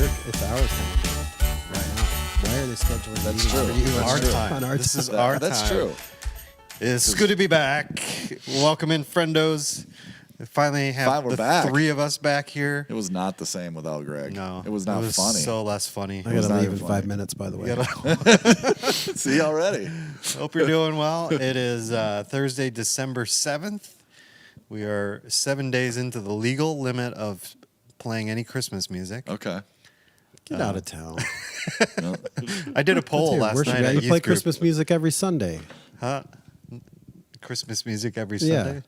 it's our time right now. Why are they scheduling That's meetings true. for you That's on true. our on our This time? is our That's time. true. It's good to be back. Welcome in, friendos. We finally have We're the back. three of us back here. It was not the same without Greg. No, it was not funny. So less funny. I gotta not leave even in funny. 5 minutes, by the way. See already. Hope you're doing well. It is Thursday, December 7th. We are 7 days into the legal limit of playing any Christmas music. Okay. Get out of town. No. I did a poll That's your last worship night guy. at You youth play group. Christmas music every Sunday. Huh? Christmas music every Yeah. Sunday?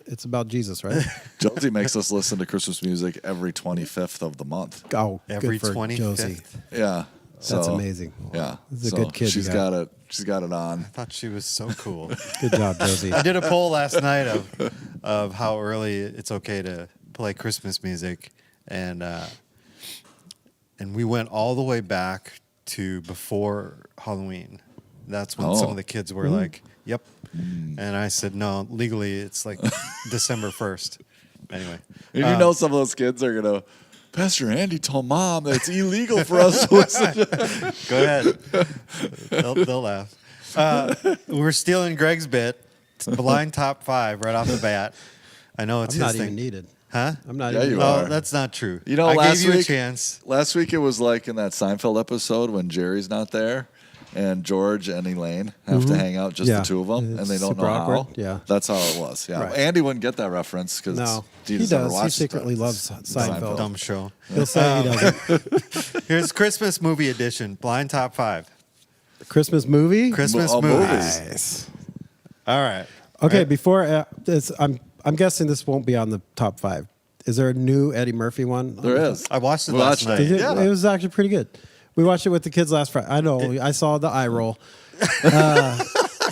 It's about Jesus, right? Josie makes us listen to Christmas music every 25th of the month. Oh, Every good for 25th? Josie. Yeah. That's amazing. Yeah. This is a So good kid. She's you got it. She's got it on. I thought she was so cool. Good job, Josie. I did a poll last night of how early it's okay to play Christmas music, and we went all the way back to before Halloween. That's when some of the kids were like, "Yep," and I said, "No, legally it's like December 1st." Anyway, And you know some of those kids are gonna. Pastor Andy told Mom that it's illegal for us to listen to. go ahead. They'll laugh. We're stealing Greg's bit. It's blind top 5 right off the bat. I know it's I'm his not thing. even needed. Huh? I'm not Yeah, even you needed. are. Oh, that's not true. You know, I last gave you week- a chance. Last week it was like in that Seinfeld episode when Jerry's not there, and George and Elaine have to hang out, just Yeah. the two of them, and It's they don't super know how. awkward. Yeah. That's how it was. Yeah, Right. Andy wouldn't get that reference because No, he never does. He watched secretly that. loves Seinfeld. Dumb show. He'll say he doesn't. Here's Christmas movie edition. Blind top 5. Christmas movie? Christmas Oh, movies. movies. Nice. All right. Okay, Right. before this, I'm guessing this won't be on the top 5. Is there a new Eddie Murphy one? There is. I watched it We last watched night. Did it? Yeah. It was actually pretty good. We watched it with the kids last Friday. I know. I saw the eye roll.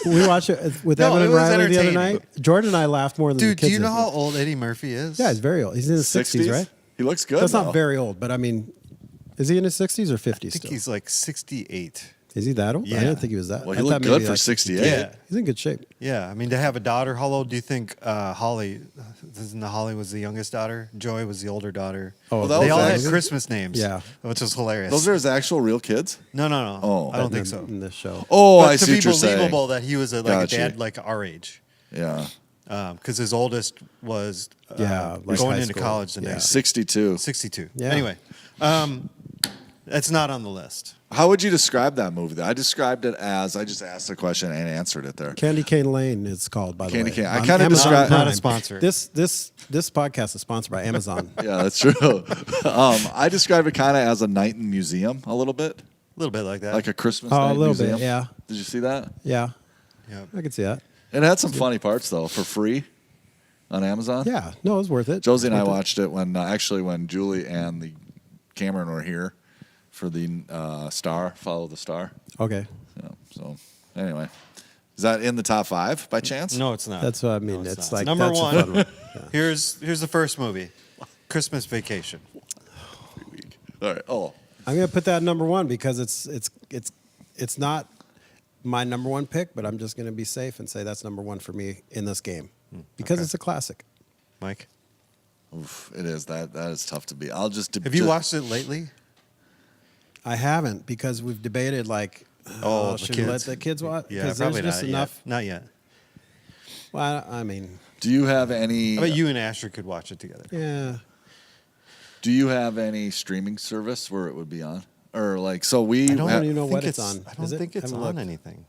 We watched it with No, Evan it and was Riley the other entertaining. night. Jordan and I laughed more than the Dude, kids do you know did. how old Eddie Murphy is? Yeah, he's very old. He's in his 60s, right? He looks good. That's though. not very old, but I mean, is he in his 60s or 50s I think still? he's like 68. Is he that old? Yeah. I didn't think he was that. Well, I he thought looked maybe good for like 68. Yeah. He's in good shape. Yeah, I mean, to have a daughter, how old do you think Holly was the youngest daughter? Joy was the older daughter. Oh, Well, that They was all had actually- Christmas names. Yeah. Which was hilarious. Those are his actual real kids. no. Oh. I don't think so. In this show. Oh, But I to see be what you're saying. believable that he was like a Gotcha. dad like our age. Yeah, Because his oldest was Yeah, like going high into school. college the Yeah. next 62. 62. Yeah. Anyway, that's not on the list. How would you describe that movie? I described it as I just asked a question and answered it there. Candy Cane Lane it's called, by the Candy way. Cane. I On kinda Amazon describe- Not a Prime. sponsor. This podcast is sponsored by Amazon. Yeah, that's true. I describe it kind of as a night in museum a little bit, A little bit like that. like a Christmas Oh, night a little museum. bit, yeah. Did you see that? Yeah, yeah. I can see that. It had some funny parts though, for free on Amazon. Yeah, no, it was worth it. Josie and I Worth it. watched it when Julie and the Cameron were here for the Follow the Star. Okay, Yeah, so anyway, is that in the top 5 by chance? No, it's not. that's what I mean. No, it's not. like number that's a one. fun one. Yeah. Here's the first movie, Christmas Vacation. All right. Oh, I'm gonna put that number 1 because it's not my number 1 pick, but I'm just gonna be safe and say that's number 1 for me in this game because okay. it's a classic. Mike, oof, it is that is tough to beat. I'll just have you watched it lately? I haven't because we've debated like, The should we let kids. the kids watch? Yeah, Because probably there's just not enough. yet. Not yet. Well, I mean, Do you have any? I bet you and Asher could watch it together. yeah. Do you have any streaming service where it would be on, or like so we? I don't ha- even know think what it's on. I don't Is it? think it's Haven't on looked. anything.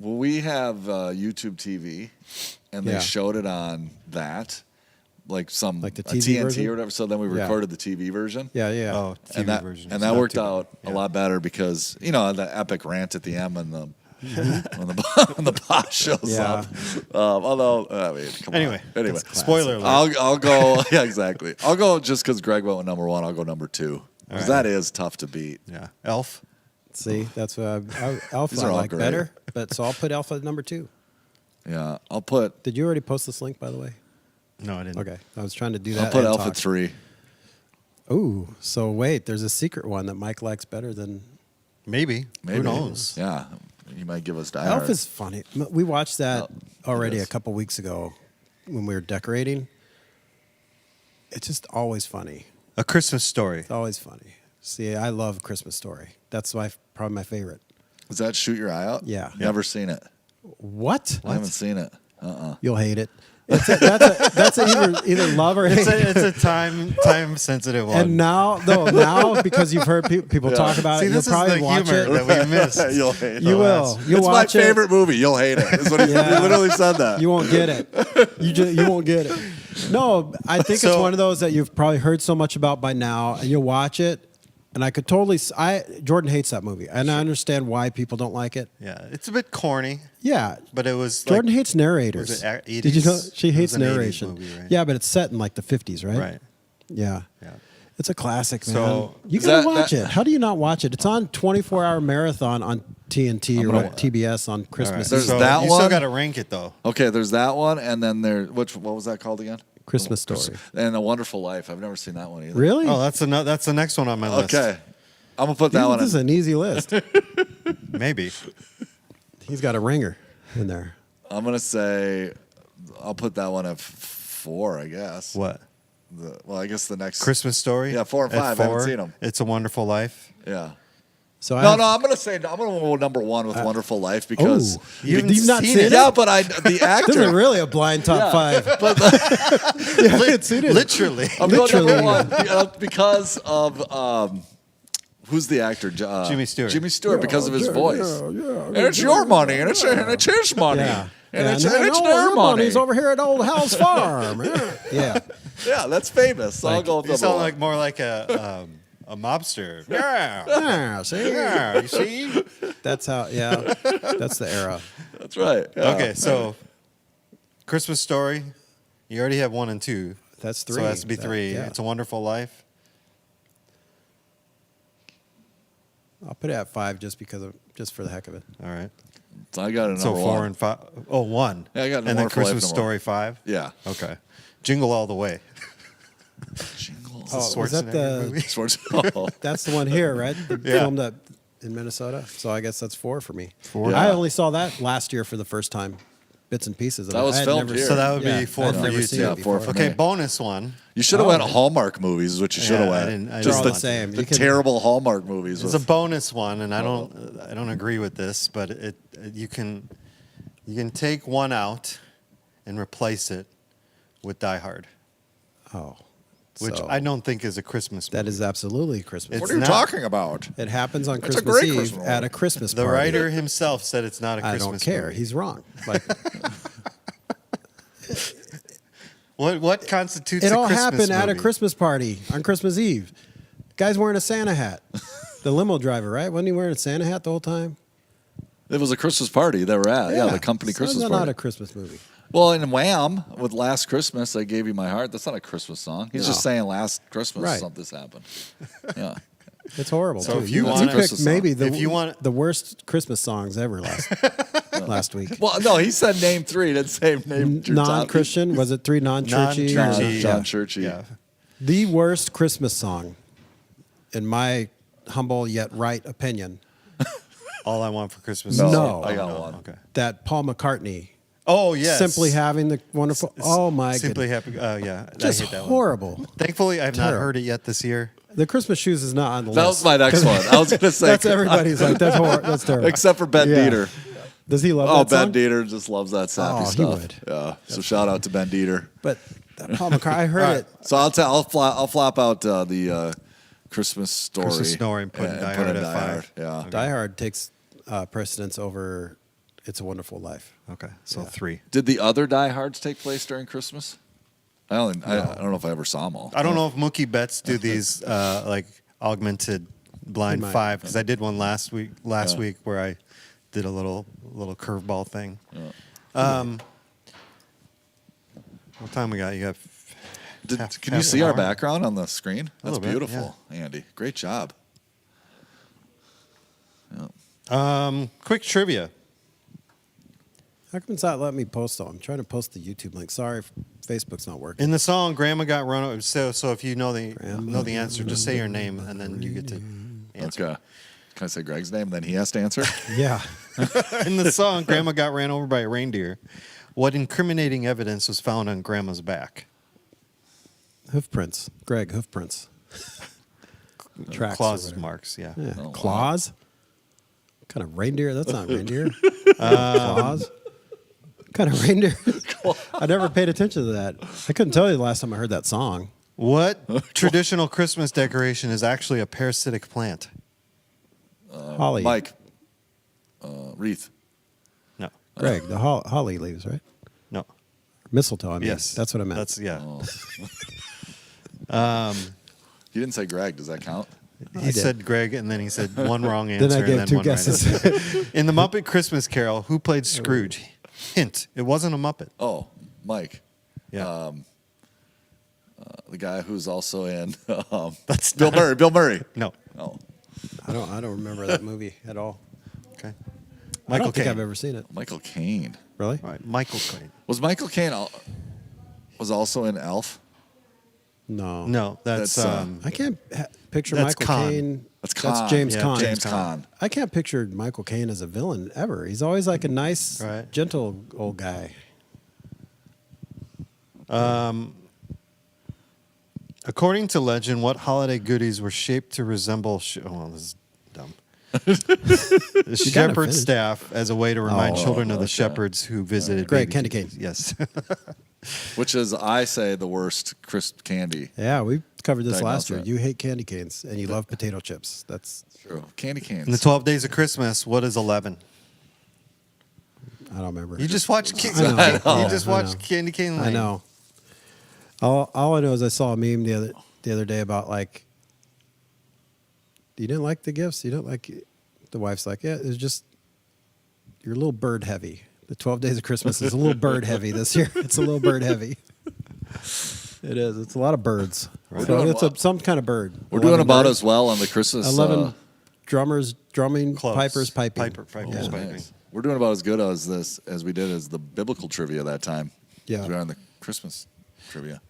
Well, we have YouTube TV, and they Yeah. showed it on that, like some Like the a TV TNT version? or whatever. So then we Yeah. recorded the TV version. Yeah, yeah. Oh, TV and that, version. and It's that not worked too out bad. a Yeah. lot better because the epic rant at the end when the when the boss shows Yeah. up. Although I mean, come Anyway, on. Anyway, that's Spoiler alert. I'll go. Yeah, exactly. I'll go just because Greg went with number 1. I'll go number 2 because right. that is tough to beat. Yeah. Elf. See, that's what Alpha These I are all like great. better. But so I'll put Alpha at number 2. Yeah, I'll put Did you already post this link, by the way? No, I didn't. Okay, I was trying to do that. I'll put and Alpha talk. 3. Ooh, so wait, there's a secret one that Mike likes better than Maybe. Maybe. Who knows? Yeah, you might give us Die Elf Hard. is funny. We watched that Oh, it already is. a couple weeks ago when we were decorating. It's just always funny. A Christmas Story. It's always funny. See, I love Christmas Story. That's probably my favorite. Is that Shoot Your Eye Out? Yeah. Never seen it. What? I haven't seen it. You'll hate it. That's either love or hate. It's a time sensitive one. And now because you've heard people talk about See, it, you'll this is probably the watch humor it. that we missed. You'll hate it. You will. You'll It's my watch it. favorite movie. You'll hate it. Is what he literally said that. You won't get it. You won't get it. No, I think it's one of those that you've probably heard so much about by now, and you'll watch it. And I could totally. Jordan hates that movie, and I understand why people don't like it. Yeah, it's a bit corny, Yeah, but it was Jordan like, hates narrators. was it 80s? Did you know she It hates was an 80s narration? movie, right? Yeah, but it's set in like the 50s, right? right. Yeah. Yeah. It's a classic, man. So- You Is gotta that- watch it. How do you not watch it? It's on 24-hour marathon on TNT or gonna- TBS on All right. Christmas. There's Eve. So that you one? still got to rank it though. Okay, there's that one, and then what was that called again? Christmas Story. And A Wonderful Life. I've never seen that one either. Really? Oh, that's the next one on my list. Okay, I'm gonna put that one. This is in. an easy list. Maybe. He's got a ringer in there. I'm gonna say I'll put that one at 4, I guess. What? Well, I guess the next Christmas Story? Yeah, 4 and At 5. I haven't 4, seen 'em. It's a Wonderful Life. Yeah. So No, I'm gonna go number 1 with Wonderful Life because you've not seen it? Yeah, but the This is actor. really a blind top five. Yeah, I haven't seen it. Literally. I'm going Literally. number 1 because of who's the actor? Jimmy Stewart. Jimmy Stewart because of his voice. Yeah, And it's your money, and it's his money, Yeah. and Yeah, it's no, their your money. money's over here at Old House Farm. Yeah. Yeah, that's famous. So I'll go with You number sound 1. like more like a mobster. Yeah. Yeah, see? Yeah, you see? That's how, yeah, that's the era. That's right. Yeah. Okay, so Christmas Story. You already have 1 and 2. That's 3. So it has to be 3. Yeah. It's a Wonderful Life. I'll put it at 5 just for the heck of it. All right. So I got a number So 4 1. and 5. Oh, 1. Yeah, I got And then Wonderful Life Christmas number Story 5. Yeah. Okay. Jingle All the Way. Jingles. Oh, was that Schwarzenegger movie? Schwartz- oh. That's the one here, right? They Yeah. filmed that in Minnesota. So I guess that's 4 for me. 4. I Yeah. only saw that last year for the first time. Bits and pieces of That it. was I had filmed never here. seen- So that would yeah, be 4 I had for never you, seen too. it Yeah, 4 before. for Okay, me. bonus one. You should have Oh, went okay. Hallmark movies, is what you should have Yeah, I went. didn't They're Just all the, the same. the You can- terrible Hallmark movies. It's a bonus one, and I don't agree with this, but you can take one out and replace it with Die Hard, Oh. which so I don't think is a Christmas movie. that is absolutely Christmas. It's what are you not. talking about? It happens on That's a Christmas great Eve Christmas at a movie. Christmas The party. writer himself said it's not a I Christmas don't care. movie. He's wrong. Like What constitutes it a all Christmas happened at a movie? Christmas party on Christmas Eve. Guy's wearing a Santa hat. The limo driver, right? Wasn't he wearing a Santa hat the whole time? It was a Christmas party they were at. Yeah, the company So Christmas it's party. not a Christmas movie. Well, in Wham, with Last Christmas, I Gave You My Heart. That's not a Christmas song. He's just saying Last Christmas Right. something's happened. Yeah. It's horrible. So too. if you you wanna- picked maybe If you want- the worst Christmas songs ever last week. Well, no, he said name 3. He didn't say name your top- Non-Christian, was it 3 non-churchy? Non-churchy. John Churchy. Yeah. The worst Christmas song, in my humble yet right opinion, All I Want for Christmas. No, Is No. I got one. Okay. that Paul McCartney, Oh yes. simply having the wonderful. Oh my Simply goodness, Happy. Yeah. just I hate that one. horrible. Thankfully, I've not Terrible. heard it yet this year. The Christmas shoes is not on the That list. was my next one. I was going to say. That's everybody's like that's horrible. That's terrible. Except for Ben Yeah. Dieter. Does he love Oh, that Ben song? Dieter just loves that sappy Oh, he stuff. would. Yeah. So shout out to Ben Dieter. But that Paul McCartney, I heard it. So I'll flop out the Christmas Story. Christmas Story and put Die Hard at 5. Yeah. Die Hard takes precedence over It's a Wonderful Life. Okay, so 3. Did the other Die Hards take place during Christmas? I don't know if I ever saw them all. I don't know if Mookie Betts do these like augmented blind He might. 5 because I did one last week where I did a little curveball thing. What time we got? You got. Can you see our background on the screen? A That's little bit, beautiful, Andy. Great job. Yeah. Quick trivia. How come it's not letting me post them? I'm trying to post the YouTube link. Sorry, if Facebook's not working. In the song, Grandma Got Run Over. So if you know the answer, just say your name and then you get to answer. Okay. Can I say Greg's name? Then he has to answer. Yeah. In the song, Grandma Got Ran Over by a Reindeer. What incriminating evidence was found on Grandma's back? Hoof prints. Greg, hoof prints. tracks. or Claws whatever. marks, yeah. Yeah. Oh, wow. Claws? What kind of reindeer? That's not reindeer. Claws? What kind of reindeer? I never paid attention to that. I couldn't tell you the last time I heard that song. What traditional Christmas decoration is actually a parasitic plant? Holly. Mike. Wreath. No. Greg, the holly leaves, right? No. Mistletoe, I mean. Yes. That's what I meant. That's, yeah. Oh. You didn't say Greg. Does that count? He did. said Greg, and then he said one wrong answer. Then I gave and then two one right guesses. answer. In the Muppet Christmas Carol, who played Scrooge? Hint, it wasn't a Muppet. Oh, Mike. Yeah. The guy who's also in That's Bill not- Murray. Bill Murray. No. Oh, I don't remember that movie at all. Okay. I Michael don't think Caine. I've ever seen it. Michael Caine. Really? All right, Michael Caine. Was Michael Caine was also in Elf? No. No, that's, That's, I can't picture That's Michael Caan. Caine. That's Caan. James Yeah, Caan. James Caan. Caan. I can't picture Michael Caine as a villain ever. He's always like a nice, Right. gentle old guy. According to legend, what holiday goodies were shaped to resemble? Oh, well, this is dumb. The gotta shepherd's finish. staff as a way to remind Oh, children of the okay. shepherds who visited. Great, baby candy Jesus. cane. Yes. Which is, I say, the worst crisp candy. Yeah, we covered this last year. that. You hate candy canes and you love potato chips. That's True. Candy canes. In the 12 days of Christmas, what is 11? I don't remember. You just watched. I know. You just I watched know. Candy Cane Lane. I know. All I know is I saw a meme the other day about like, you didn't like the gifts. You don't like. The wife's like, yeah, it's just you're a little bird heavy. The 12 days of Christmas is a little bird heavy this year. It's a little bird heavy. It is. It's a lot of birds. We're So doing it's some kind of bird. We're doing 11 about birds. as well on the Christmas. 11 drummers drumming, Close. pipers piping. Pipers Yeah. piping. We're doing about as good as we did as the biblical trivia that time. Yeah. We're on the Christmas trivia.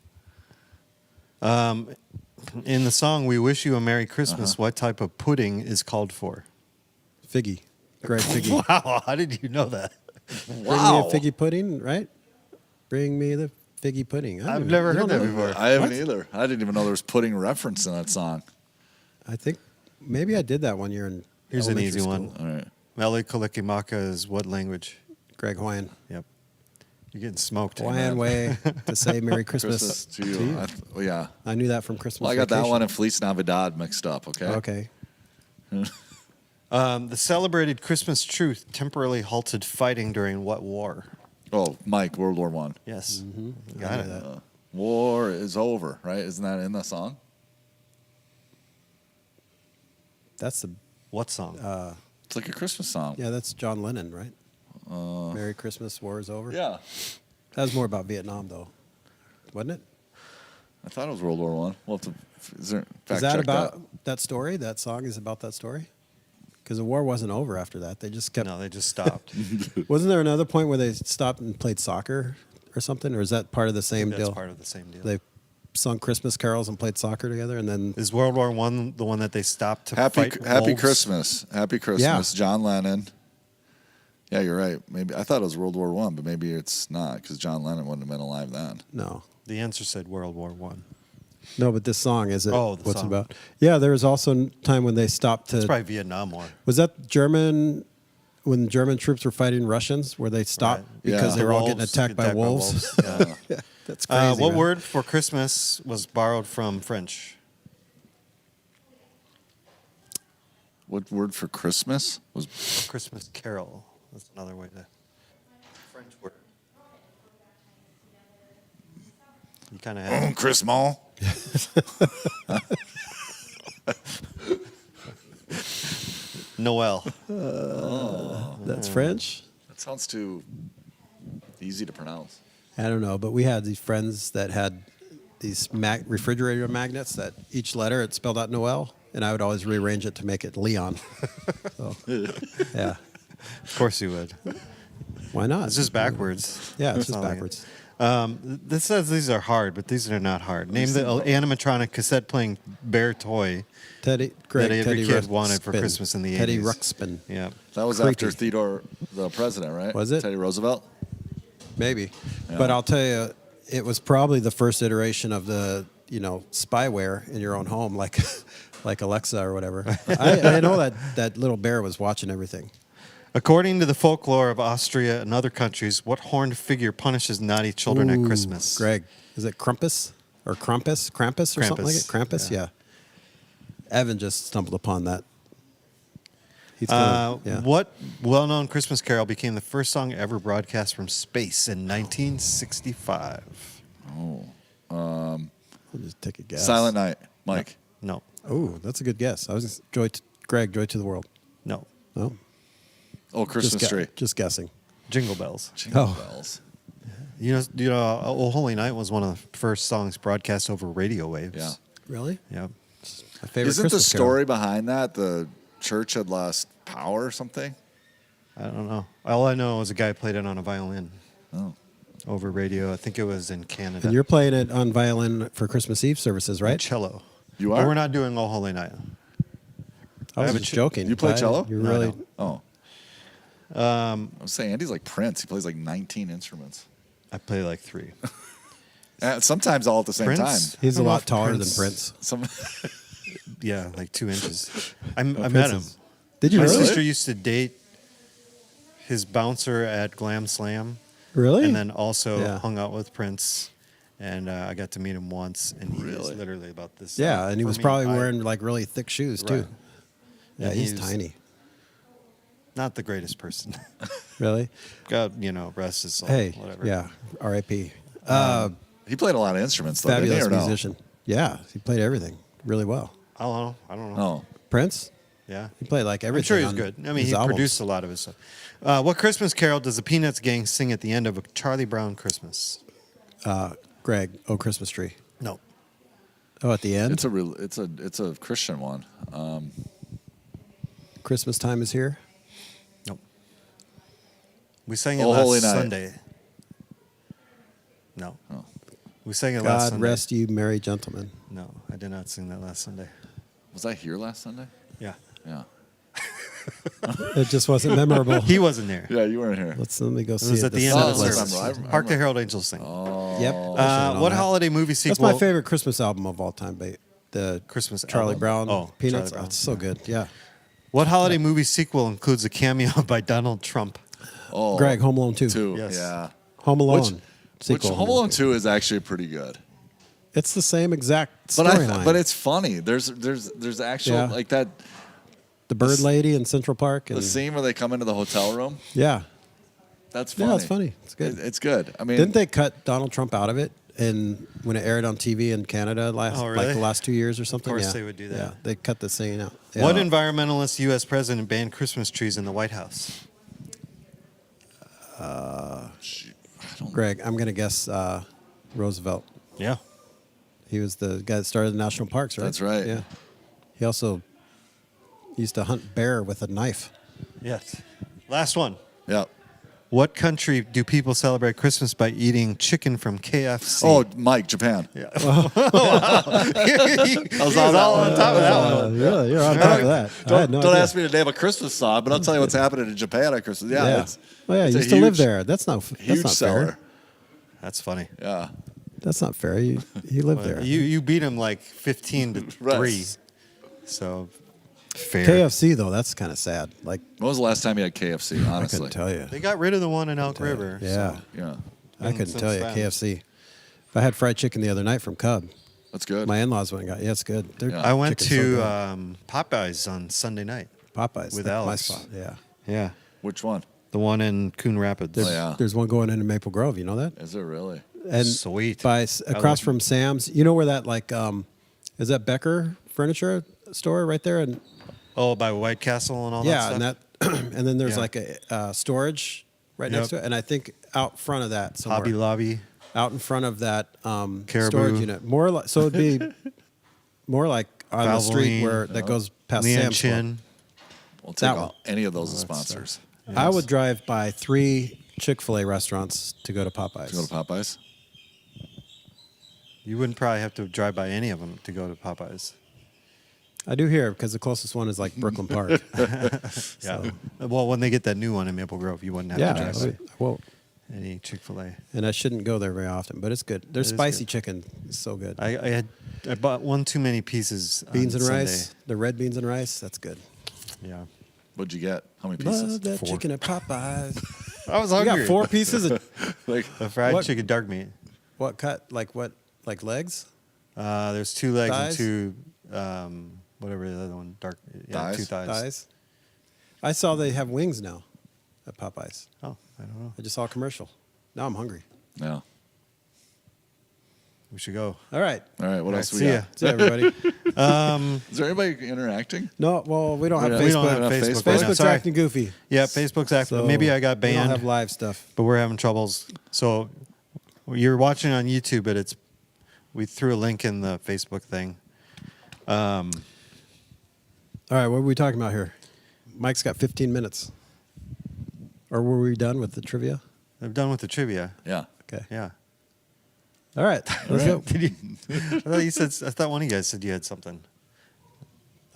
In the song "We Wish You a Merry Christmas," what type of pudding is called for? Figgy. Great figgy. Wow, how did you know that? Bring me a figgy pudding, right? Bring me the figgy pudding. I've never heard that before. I haven't What? either. I didn't even know there was pudding reference in that song. I think maybe I did that one year in Here's an elementary easy school. one. All right. Mele Kalikimaka is what language? Greg Hawaiian. Yep. You're getting smoked. Hawaiian way to say Merry Christmas, Christmas to you. Well, yeah. I knew that from Christmas. Well, I got that Vacation. one and Feliz Navidad mixed up. Okay. Okay. The celebrated Christmas truce temporarily halted fighting during what war? Oh, Mike, World War One. Yes. You I got knew it. that. War is over, right? Isn't that in the song? That's the What song? It's like a Christmas song. yeah. That's John Lennon, right? Merry Christmas, war is over. Yeah. That was more about Vietnam, though, wasn't it? I thought it was World War One. Well, is there Is fact that check about that story? That song is about that story? Because the war wasn't over after that. They just kept. no, they just stopped. Wasn't there another point where they stopped and played soccer or something? Or is that part of the same That's deal? part of the same deal. They sung Christmas carols and played soccer together, and then Is World War One the one that they stopped to Happy fight Happy wolves? Christmas. Happy Christmas. Yeah. John Lennon. Yeah, you're right. Maybe I thought it was World War One, but maybe it's not because John Lennon wouldn't have been alive then. no, The answer said World War One. no. But this song is it? Oh, the what's song. it about? Yeah, there was also a time when they stopped It's to. probably Vietnam War. Was that German? When German troops were fighting Russians, where they stopped Right. because Yeah. they were all getting Wolves, attacked by wolves? Yeah. Yeah, that's crazy. What man. word for Christmas was borrowed from French? What word for Christmas was? Christmas carol. That's another way to. French word. You kind of had. Christmas. Noel. That's French. That sounds too easy to pronounce. I don't know, but we had these friends that had these refrigerator magnets that each letter it spelled out Noel, and I would always rearrange it to make it Leon. So, yeah, Of course you would. why not? It's just backwards. Yeah, it's just not like backwards. This says these are hard, but these are not hard. Name the animatronic cassette-playing bear toy. Teddy, Greg, that every Teddy kid wanted for Ruxpin. Christmas in the Teddy 80s. Ruxpin. Yeah. That was Creepy. after Theodore, the president, right? Was it? Teddy Roosevelt? Maybe, Yeah. but I'll tell you, it was probably the first iteration of the spyware in your own home. Like like Alexa or whatever. I know that little bear was watching everything. According to the folklore of Austria and other countries, what horned figure punishes naughty children at Ooh, Christmas? Greg, is it Krampus or Krampus or something like it? Krampus, yeah. Evan just stumbled upon that. He's What well-known Christmas carol became the first song ever broadcast from space in 1965? I'll just take a guess. Silent Night, Mike. No. Oh, that's a good guess. I was Greg, Joy to the World. No. No, Oh, Christmas Tree. Just guessing. Jingle Bells. Jingle Oh. bells. You know, "Oh Holy Night" was one of the first songs broadcast over radio waves. Yeah. Really? Yeah. My favorite Isn't Christmas the story behind that the church had lost power or something? I don't know. All I know is a guy played it on a violin Oh. over radio. I think it was in Canada. And you're playing it on violin for Christmas Eve services, right? And cello. You But are? we're not doing "Oh Holy Night." I was have a just ch- joking. You play but cello? You No, I really? don't. Oh. I was saying Andy's like Prince. He plays like 19 instruments. I play like 3. Sometimes all at the same Prince? time. He's I a don't know lot if taller Prince- than Prince. Some Yeah, like 2 inches. I met Prince him. is- Did you My really? sister used to date his bouncer at Glam Slam. Really? And then also Yeah. hung out with Prince. And I got to meet him once. And he was Really? literally about this. Yeah, and he For was me, probably wearing like really thick shoes too. Right. Yeah, And he's he's- tiny. Not the greatest person. Really? God, rest his soul. Hey, Whatever. yeah. R.I.P. he played a lot of instruments though, didn't he, Fabulous or no? musician. Yeah, he played everything really well. I don't know. Oh. Prince, Yeah. he played like I'm everything. sure he was on good. I mean, his he albums. produced a lot of his stuff. What Christmas carol does the Peanuts gang sing at the end of a Charlie Brown Christmas? Greg, "Oh Christmas Tree." No. Oh, at the end, It's a Christian one. Christmas time is here. Nope. We sang it Oh, last Holy Night. Sunday. No. Oh. We sang it last God Sunday. rest you, merry gentlemen. No, I did not sing that last Sunday. Was I here last Sunday? Yeah. Yeah. It just wasn't memorable. He wasn't there. Yeah, you weren't here. Let me go It see was it. at the this end of the Oh, I service. remember. Hark the Herald Angels sing. Yep. What holiday movie sequel? That's my favorite Christmas album of all time. But the Christmas Charlie album? Brown Oh, Peanuts. Charlie Brown. Oh, it's so good. Yeah. What holiday movie sequel includes a cameo by Donald Trump? Oh, Greg, Home Alone 2. 2. Yes. Yeah. Home Alone. Which sequel. Home Alone 2 is actually pretty good. It's the same exact But storyline. but it's funny. There's actual Yeah. like that the Bird Lady in Central Park. And, the scene where they come into the hotel room. yeah. That's funny. Yeah, it's funny. It's good. It's good. I mean, Didn't they cut Donald Trump out of it when it aired on TV in Canada Oh, really? like the last 2 years or something? course Yeah. they would do that. Yeah, they cut the scene out. Yeah. What environmentalist U.S. president banned Christmas trees in the White House? Greg, I'm going to guess Roosevelt. Yeah. He was the guy that started the national parks, right? That's right. Yeah. He also used to hunt bear with a knife. Yes. Last one. yeah. What country do people celebrate Christmas by eating chicken from KFC? Oh, Mike, Japan. Yeah. he was all on top of that one. Really? You're on top of that. I had no Don't idea. ask me to name a Christmas song, but I'll tell you what's happening in Japan at Christmas. Yeah, Yeah. It's, Oh, yeah. it's You a used to live huge- there. That's not Huge fair. seller. That's funny. Yeah. That's not fair. He lived there. You beat him like 15 to Right. 3. So fair. KFC though, that's kind of sad. Like When was the last time you had KFC? I Honestly, couldn't tell you. They got rid of the one in Elk River. Yeah, so- yeah, I couldn't since tell you then. KFC. If I had fried chicken the other night from Cub, that's good. my in-laws went and got. Yeah, it's good. Their Yeah. I went chicken's so to good. Popeyes on Sunday night. Popeyes with that's my Alex. spot. Yeah, Yeah. Which one? The one in Coon Rapids. Oh, yeah. there's one going into Maple Grove. You know that? Is it really? And Sweet. across from Sam's. You know where that is that Becker Furniture store right there? And Oh, by White Castle and all that yeah, stuff? and that and then there's Yeah. like a storage right next Yep. to it. And I think out front of that somewhere. Hobby Lobby. Out in front of that Caribou. storage unit. More like so it'd be more like on the street Valvoline. where that goes past Lian Sam's Club. Chin. We'll take That one. any of those as that's sponsors. I would drive by 3 Chick-fil-A restaurants to go to Popeyes. To go to Popeyes. You wouldn't probably have to drive by any of them to go to Popeyes. I do here because the closest one is like Brooklyn Park. Yeah. Well, when they get that new one in Maple Grove, you wouldn't have to yeah. drive by. Well, any Chick-fil-A. And I shouldn't go there very often, but it's good. Their It is spicy good. chicken is so good. I bought one too many pieces. Beans on and Sunday. rice, the red beans and rice, that's good. Yeah. What'd you get? How many pieces? Love that 4. chicken at Popeyes. I was You hungry. got 4 pieces of Like, The fried What? chicken dark meat. what cut? Like what? Like legs? There's 2 legs Thighs? and 2, whatever the other one, dark. Yeah, Thighs? 2 thighs. Thighs? I saw they have wings now at Popeyes. Oh, I don't know. I just saw a commercial. Now I'm hungry. no. We should go. All right. All right. What All else right, we see got? See you, everybody. Is there anybody interacting? No, well, we don't have We We Facebook. don't have Facebook. Facebook. right now. Facebook's Sorry. acting goofy. Yeah, Facebook's active. So Maybe I got We don't banned, have live stuff. but we're having troubles. So you're watching on YouTube, but we threw a link in the Facebook thing. All right, what are we talking about here? Mike's got 15 minutes. Or were we done with the trivia? I'm done with the trivia. Yeah. Okay. Yeah. All right. Let's go. Did you? I thought one of you guys said you had something.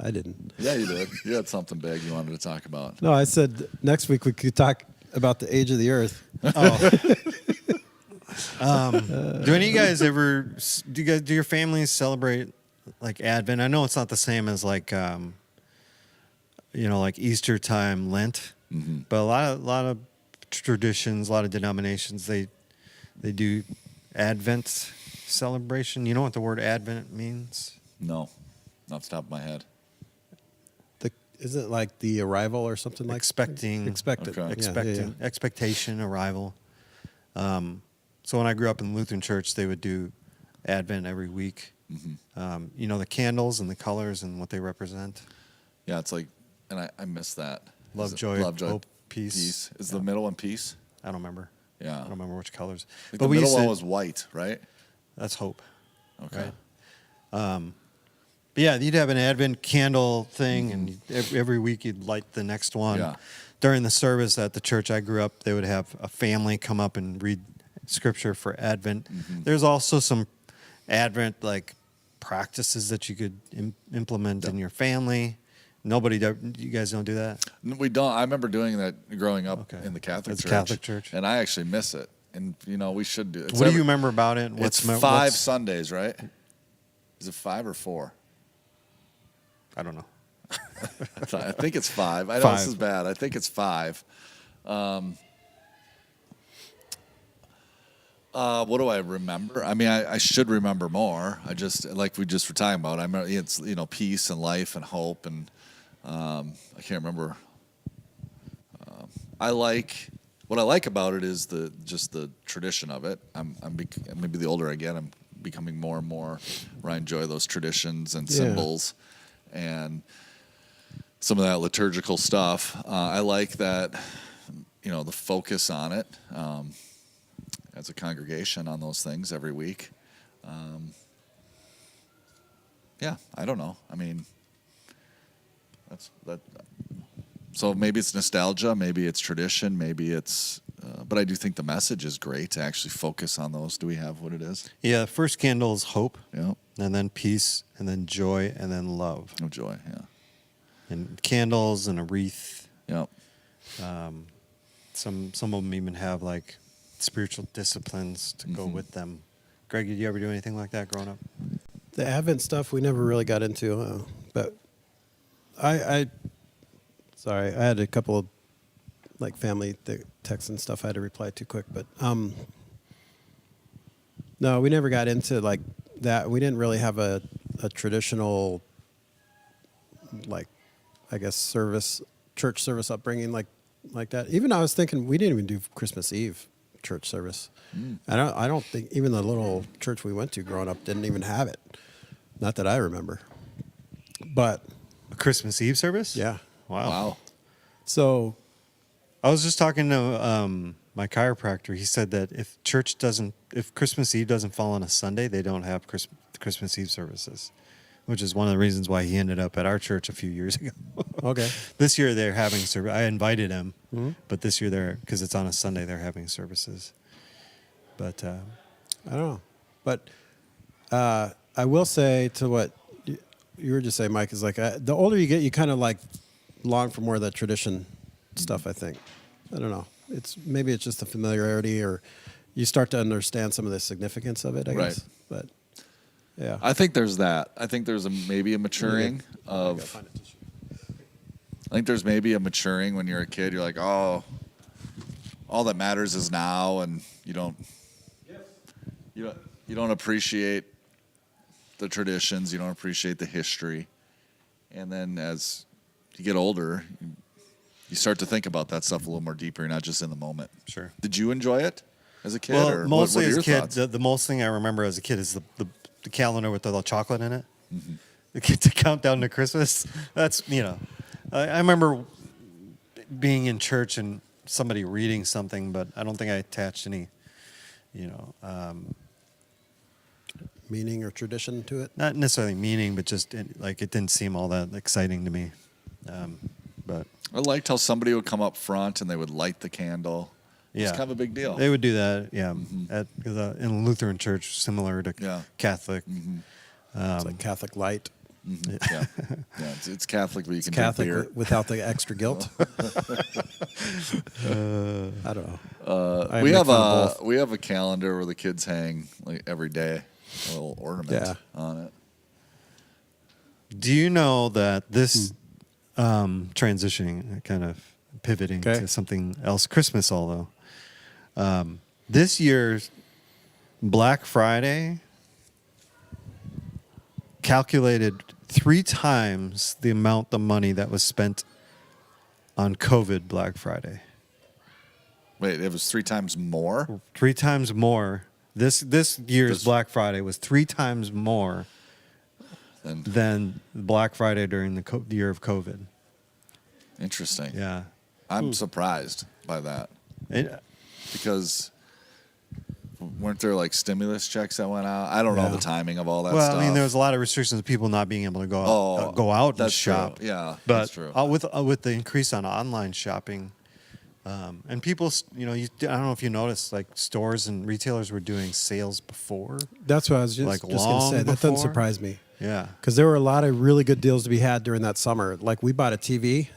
I didn't. Yeah, you did. You had something big you wanted to talk about. No, I said next week we could talk about the age of the earth. Do any of you guys ever? Do your families celebrate like Advent? I know it's not the same as like like Easter time, Lent, but a lot of traditions, a lot of denominations they do Advent celebration. You know what the word Advent means? No, not off the top of my head. Isn't it like the arrival or something like Expecting. expected? Okay. Expectation, arrival. So when I grew up in the Lutheran church, they would do Advent every week. The candles and the colors and what they represent. Yeah, it's like, and I miss that. Love, Is it joy, love, joy, hope, peace. Is the middle one peace? I don't remember. Yeah. I don't remember which colors. Like But the we middle used one to, was white, right? that's hope. Okay. Right. But yeah, you'd have an Advent candle thing, and every week you'd light the next one. Yeah. During the service at the church I grew up, they would have a family come up and read scripture for Advent. There's also some Advent like practices that you could implement in your family. You guys don't do that? We don't. I remember doing that growing up Okay. in the Catholic That's church. Catholic church. And I actually miss it. And, we should do it. What do you remember about it? It's 5 Sundays, right? Is it 5 or 4? I don't know. I think it's 5. I know 5. this is bad. I think it's 5. What do I remember? I mean, I should remember more. I just, like we just were talking about, I remember it's, peace and life and hope. And I can't remember. What I like about it is the tradition of it. Maybe the older I get, I'm becoming more and more where I enjoy those traditions and symbols and some of that liturgical stuff. I like that, the focus on it as a congregation on those things every week. I don't know. I mean, that's that. So maybe it's nostalgia, maybe it's tradition, maybe it's. But I do think the message is great to actually focus on those. Do we have what it is? Yeah, first candle is hope, Yeah. and then peace, and then joy, and then love. Oh, joy. Yeah. And candles and a wreath. Yeah. Some of them even have like spiritual disciplines to go with them. Greg, did you ever do anything like that growing up? The Advent stuff we never really got into, but I had a couple of like family texts and stuff I had to reply to quick, but no, we never got into like that. We didn't really have a traditional, like, I guess church service upbringing like that. Even I was thinking we didn't even do Christmas Eve church service. I don't think even the little church we went to growing up didn't even have it. Not that I remember. But A Christmas Eve service? yeah. Wow. So I was just talking to my chiropractor. He said that if Christmas Eve doesn't fall on a Sunday, they don't have Christmas Eve services, which is one of the reasons why he ended up at our church a few years ago. okay. This year they're having service. I invited him, but this year because it's on a Sunday, they're having services. But I don't know. But I will say to what you were just saying, Mike, is like the older you get, you kind of like long for more of that tradition stuff, I think. I don't know. maybe it's just the familiarity, or you start to understand some of the significance of it, I guess. But yeah, I think there's that. I think there's maybe a maturing of. I think there's maybe a maturing when you're a kid. You're like, oh, all that matters is now, and you don't appreciate the traditions. You don't appreciate the history, and then as you get older, you start to think about that stuff a little more deeper. You're not just in the moment. Sure. Did you enjoy it as a kid? Well, or mostly what are as a your kid, thoughts? the most thing I remember as a kid is the calendar with the little chocolate in it. Mm-hmm. The countdown to Christmas. That's, I remember being in church and somebody reading something, but I don't think I attached any, meaning or tradition to it. not necessarily meaning, but just it didn't seem all that exciting to me. But I liked how somebody would come up front and they would light the candle. yeah, It's kind of a big deal. they would do that. Yeah, in a Lutheran church, similar to Yeah. Catholic. It's like Catholic light. Yeah, it's Catholic, but you can Catholic drink beer. without the extra guilt. I don't know. I We make have fun of both. we have a calendar where the kids hang like every day, a little ornament on it. Do you know that this transitioning, kind of pivoting to something else, Christmas, although this year's Black Friday calculated 3 times the amount of money that was spent on COVID Black Friday. Wait, it was 3 times more? 3 times more. This year's This- Black Friday was 3 times more Then than Black Friday during the year of COVID. interesting. Yeah. I'm surprised by that It, because weren't there like stimulus checks that went out? I don't know Yeah. the timing of all that well, stuff. I mean, there was a lot of restrictions of people not being able to go out and that's shop. True. Yeah, But that's true. with the increase on online shopping, and people, I don't know if you noticed, like stores and retailers were doing sales before. That's what I was just Like going to long say. That doesn't before? surprise me. Yeah. Because there were a lot of really good deals to be had during that summer. Like we bought a TV.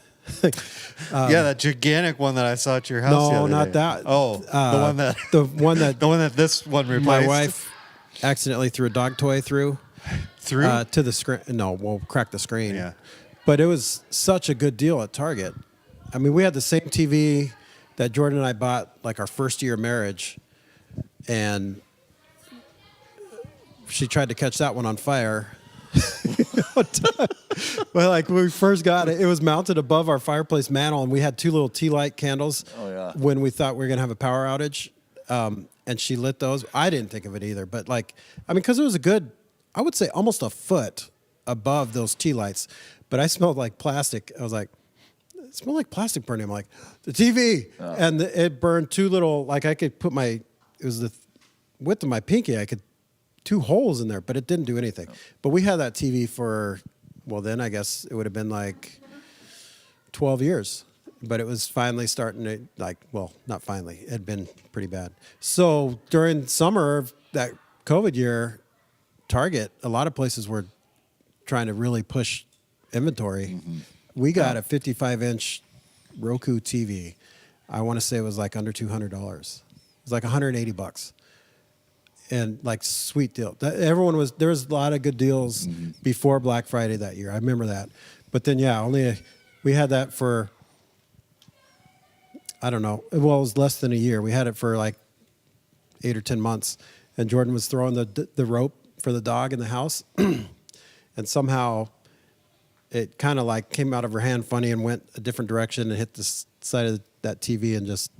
Yeah, that gigantic one that I saw at your house. the No, other not day. that. Oh, the one that the one that the one that this one replaced. my wife accidentally threw a dog toy through to the screen. No, we'll crack the screen. Yeah. But it was such a good deal at Target. I mean, we had the same TV that Jordan and I bought like our first year of marriage, and she tried to catch that one on fire. Well, like when we first got it, it was mounted above our fireplace mantle, and we had 2 little tea light candles. Oh, yeah. When we thought we were gonna have a power outage, and she lit those. I didn't think of it either, but because it was a good, I would say almost a foot above those tea lights, but I smelled like plastic. I was like, it smelled like plastic burning. I'm like, the TV, and it burned 2 little. Like I could put it was the width of my pinky. I could 2 holes in there, but it didn't do anything. But we had that TV for, well, then I guess it would have been like 12 years. But it was finally starting to, not finally, it had been pretty bad. So during summer of that COVID year, Target, a lot of places were trying to really push inventory. Mm-hmm. We got a 55-inch Roku TV. I want to say it was like under $200. It was like $180. And like sweet deal. There was a lot of good deals before Black Friday that year. I remember that. But then we had that for, I don't know. Well, it was less than a year. We had it for like 8 or 10 months. And Jordan was throwing the rope for the dog in the house. And somehow it kind of like came out of her hand funny and went a different direction and hit the side of that TV and just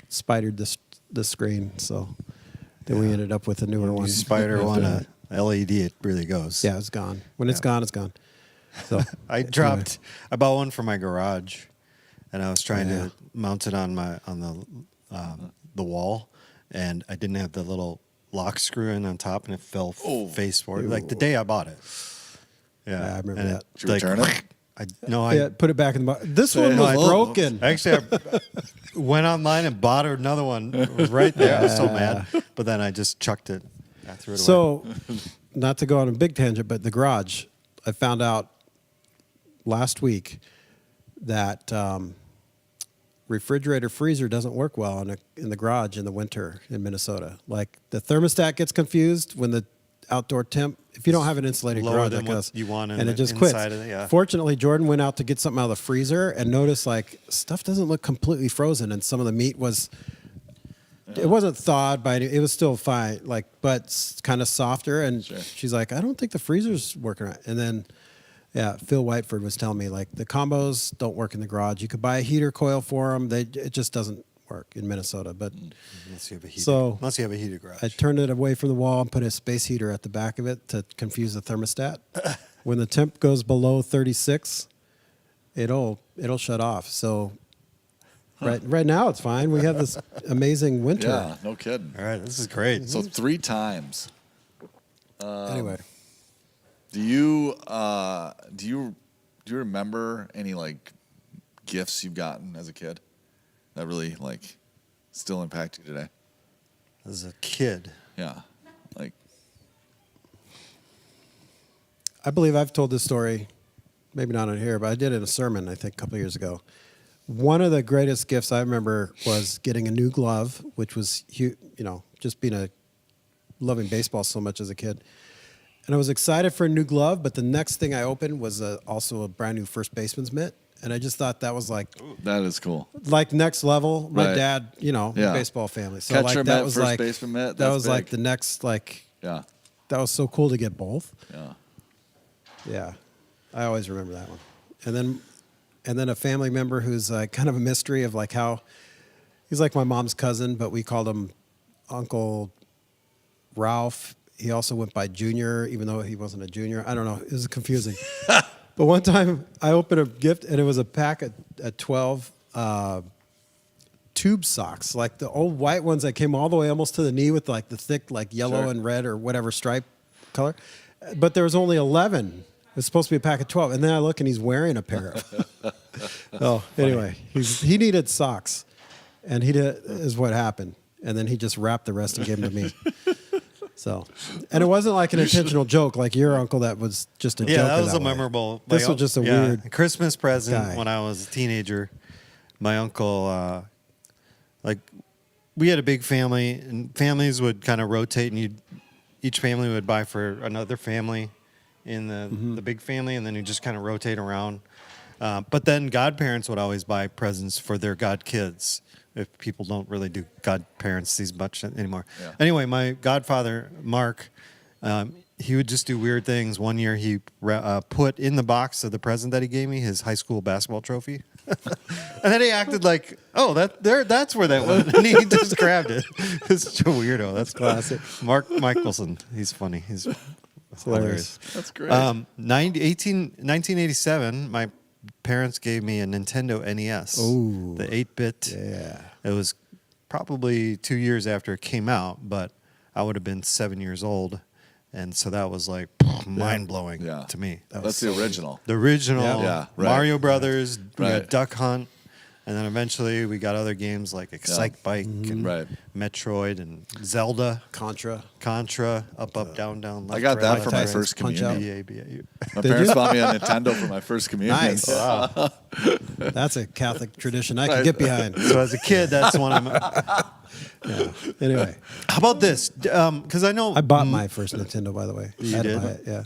spidered the screen. So then we ended up with a newer one. You spider one a LED, it really goes. Yeah, it's gone. When it's gone, it's gone. So I bought one for my garage, and I was trying to mount it on the wall, and I didn't have the little lock screw in on top, and it fell face forward. Like the day I bought it. Yeah, I remember and that. Did you return it? I put it back in the box. This one was broken. Actually, I went online and bought another one right there. I was so mad, but then I just chucked it. I threw it away. So, not to go on a big tangent, but the garage, I found out last week that refrigerator freezer doesn't work well in the garage in the winter in Minnesota. Like the thermostat gets confused when the outdoor temp, if you don't have an insulated Lower garage than like what us, you want and it just quits. inside of it, yeah. Fortunately, Jordan went out to get something out of the freezer and noticed like stuff doesn't look completely frozen, and some of the meat was. It wasn't thawed by it was still fine, like, but kind of softer. And she's like, I don't think the freezer's working right. And then, yeah, Phil Whiteford was telling me like the combos don't work in the garage. You could buy a heater coil for them. It just doesn't work in Minnesota. But Unless you have a heated, so unless you have a heated garage. I turned it away from the wall and put a space heater at the back of it to confuse the thermostat. When the temp goes below 36, it'll shut off. So. Right now it's fine. We have this amazing winter. Yeah, no kidding. All right, this is great. So 3 times. Anyway, Do you remember any like gifts you've gotten as a kid that really like still impact you today? As a kid, Yeah, like I believe I've told this story, maybe not on here, but I did it in a sermon, I think, a couple of years ago. One of the greatest gifts I remember was getting a new glove, which was, just being loving baseball so much as a kid. And I was excited for a new glove, but the next thing I opened was also a brand new first baseman's mitt. And I just thought that was like that is cool. like next level. My Right. dad, Yeah. baseball family. So Catcher like that mitt, was first like baseman mitt, that that's was like big. the next like Yeah, that was so cool to get both. yeah. Yeah, I always remember that one. And then a family member who's kind of a mystery of like how he's like my mom's cousin, but we called him Uncle Ralph. He also went by Junior, even though he wasn't a junior. I don't know. It was confusing. But one time I opened a gift and it was a pack of 12 tube socks, like the old white ones that came all the way almost to the knee with like the thick like yellow and red or whatever stripe color. But there was only 11. It was supposed to be a pack of 12. And then I look and he's wearing a pair of. Oh, anyway, he needed socks. And is what happened. And then he just wrapped the rest and gave them to me. So, and it wasn't like an intentional joke, like your uncle that was just a joke. yeah, that was a way. memorable. This was just a weird Christmas present guy. when I was a teenager. My uncle, we had a big family, and families would kind of rotate, and each family would buy for another family in the big family, and then you just kind of rotate around. But then godparents would always buy presents for their godkids. If people don't really do godparents these much anymore. Yeah. Anyway, my godfather, Mark, he would just do weird things. One year he put in the box of the present that he gave me his high school basketball trophy. And then he acted like, oh, that's where that went. And he just grabbed it. It's such a weirdo. That's classic. Mark Michelson. He's funny. He's hilarious. That's great. 1987, my parents gave me a Nintendo NES. Ooh. The 8-bit. Yeah. It was probably 2 years after it came out, but I would have been 7 years old. And so that was like mind-blowing Yeah. to me. That's the original. The original Yeah, right. Mario Brothers, we Right. got Duck Hunt, and then eventually we got other games like Excite Bike and Right. Metroid and Zelda, Contra. Up, down, down. I got left, that right, for my left, first Punch Out. communion. B-A-B-A-U. My Did parents you? bought me a Nintendo for my first communion. Nice. Wow. That's a Catholic tradition I can get behind. So as a kid, that's one I'm. Yeah. Anyway, How about this? Because I know I bought my first Nintendo, by the way. You I had did? to buy it, yeah.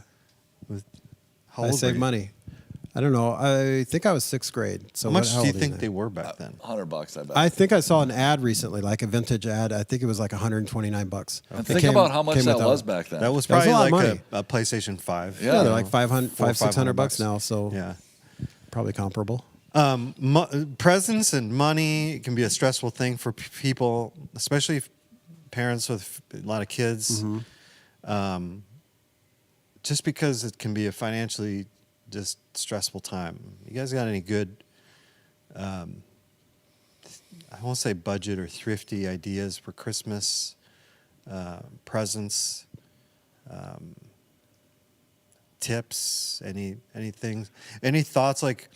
How I old were saved you? money. I don't know. I think I was 6th grade. So How much do you old are think now? they were back then? $100, I bet. I think I saw an ad recently, like a vintage ad. I think it was like $129. and It think came- about how much came that without- was back then. That was That was probably a lot of like money. a PlayStation 5. Yeah. Yeah, they're like $400, $500-$600 now, so Yeah. probably comparable. Presents and money can be a stressful thing for people, especially parents with a lot of kids. Just because it can be a financially just stressful time. You guys got any good, I won't say budget or thrifty ideas for Christmas presents, tips, anything, any thoughts? Like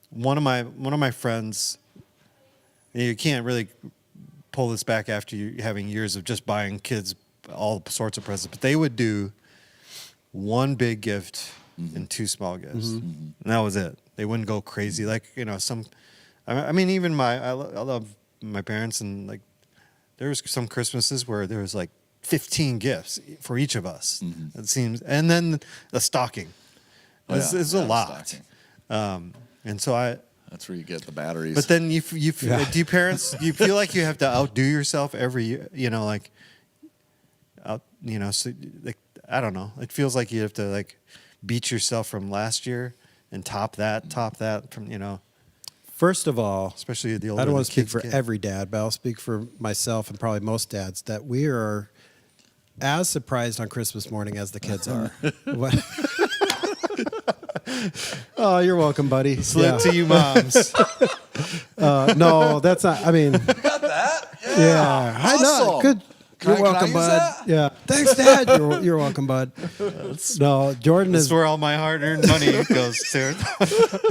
one of my friends, you can't really pull this back after you having years of just buying kids all sorts of presents, but they would do one big gift and two small gifts, and that was it. They wouldn't go crazy like some I mean, even I love my parents, and like there was some Christmases where there was like 15 gifts for each of us. It seems, and then the stocking. It's a lot. Stocking. And so That's where you get the batteries. but then do you parents, do you feel like you have to outdo yourself every year? So like, I don't know. It feels like you have to like beat yourself from last year and top that from, First of all, especially the older I don't want the to speak kids for get. every dad, but I'll speak for myself and probably most dads that we are as surprised on Christmas morning as the kids are. What? Oh, you're welcome, buddy. Salute to you moms. No, that's not. I mean, got that? yeah, I know. Awesome. Good. Can You're I welcome, use bud. that? Yeah, thanks, Dad. You're welcome, bud. No, Jordan That's is. where all my hard-earned money goes to.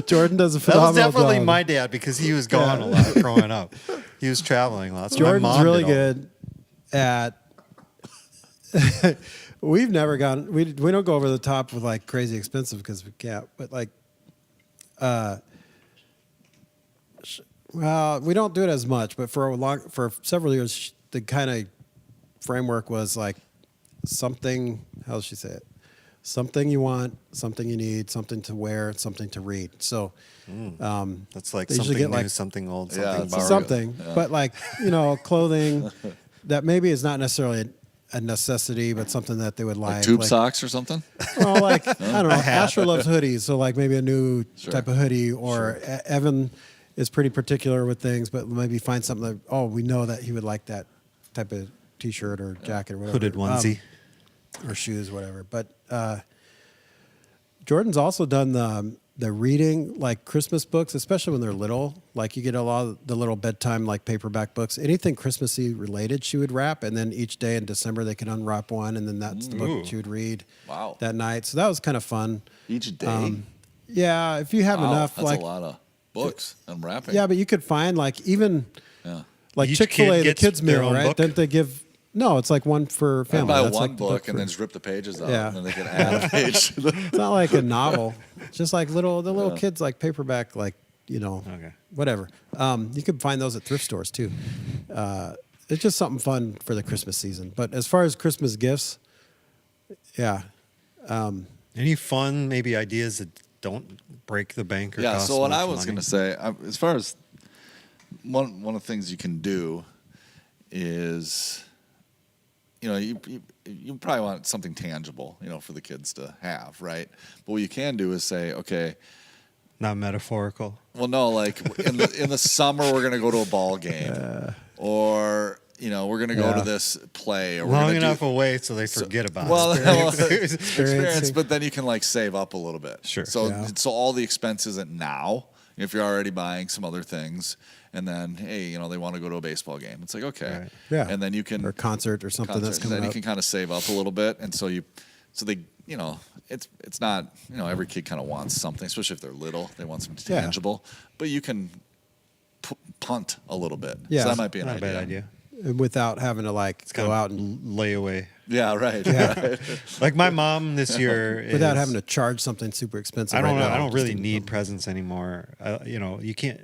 Jordan does a That phenomenal was definitely job. my dad because he was gone a lot growing up. He was traveling a lot. So my Jordan's mom really did all- good at. We've never gone. We don't go over the top with like crazy expensive because we can't. But like, well, we don't do it as much. But for several years, the kind of framework was like something. How does she say it? Something you want, something you need, something to wear, something to read. So, That's like they usually something get, new, like, something old, Yeah, something it's borrowed. something, but like clothing that maybe is not necessarily a necessity, but something that they would like. Tube like, socks or something? Well, like I don't know. Asher loves hoodies, so like maybe a new type of hoodie. Or Evan is pretty particular with things, but maybe find something that we know that he would like that type of T-shirt or jacket or whatever. Hooded onesie. Or shoes, whatever. But Jordan's also done the reading, like Christmas books, especially when they're little. Like you get a lot of the little bedtime, like paperback books. Anything Christmassy related, she would wrap, and then each day in December they could unwrap one, and then that's the book that she would read Wow. that night. So that was kind of fun. Each day? Yeah, if you have Wow, enough, that's like a lot of books unwrapping. yeah, but you could find like even Yeah. like Each Chick-fil-A, kid the gets kids their meal, own right? book? Don't they give? No, it's like one for I family. buy That's one like the book and for- then just rip the pages out, Yeah. and then they can add a page. It's not like a novel. It's just like the little kids like paperback, like Okay. whatever. You could find those at thrift stores too. It's just something fun for the Christmas season. But as far as Christmas gifts, yeah, Any fun maybe ideas that don't break the bank or Yeah. cost So what much I was money? going to say, as far as one of the things you can do is, you probably want something tangible, for the kids to have, right? But what you can do is say, okay, Not metaphorical. well, no, like in the summer we're going to go to a ball game, or we're going to go to this play, or we're Long gonna enough do, away so they forget about well, it. experience, but then you can like save up a little bit. Sure. So Yeah. so all the expense isn't now. If you're already buying some other things, and then hey, they want to go to a baseball game. It's like okay, Right. yeah, and then you can or concert or something that's coming then you up. can kind of save up a little bit, and so they it's not every kid kind of wants something, especially if they're little. They want something Yeah. tangible, but you can punt a little bit. Yeah. so that might be an Not a idea. bad idea. Without having to like It's go kind out of and layaway. Yeah, right. Yeah. right. Like my mom this year, without is- having to charge something super expensive. I don't right know. now. I don't Just really to- need presents anymore. You can't.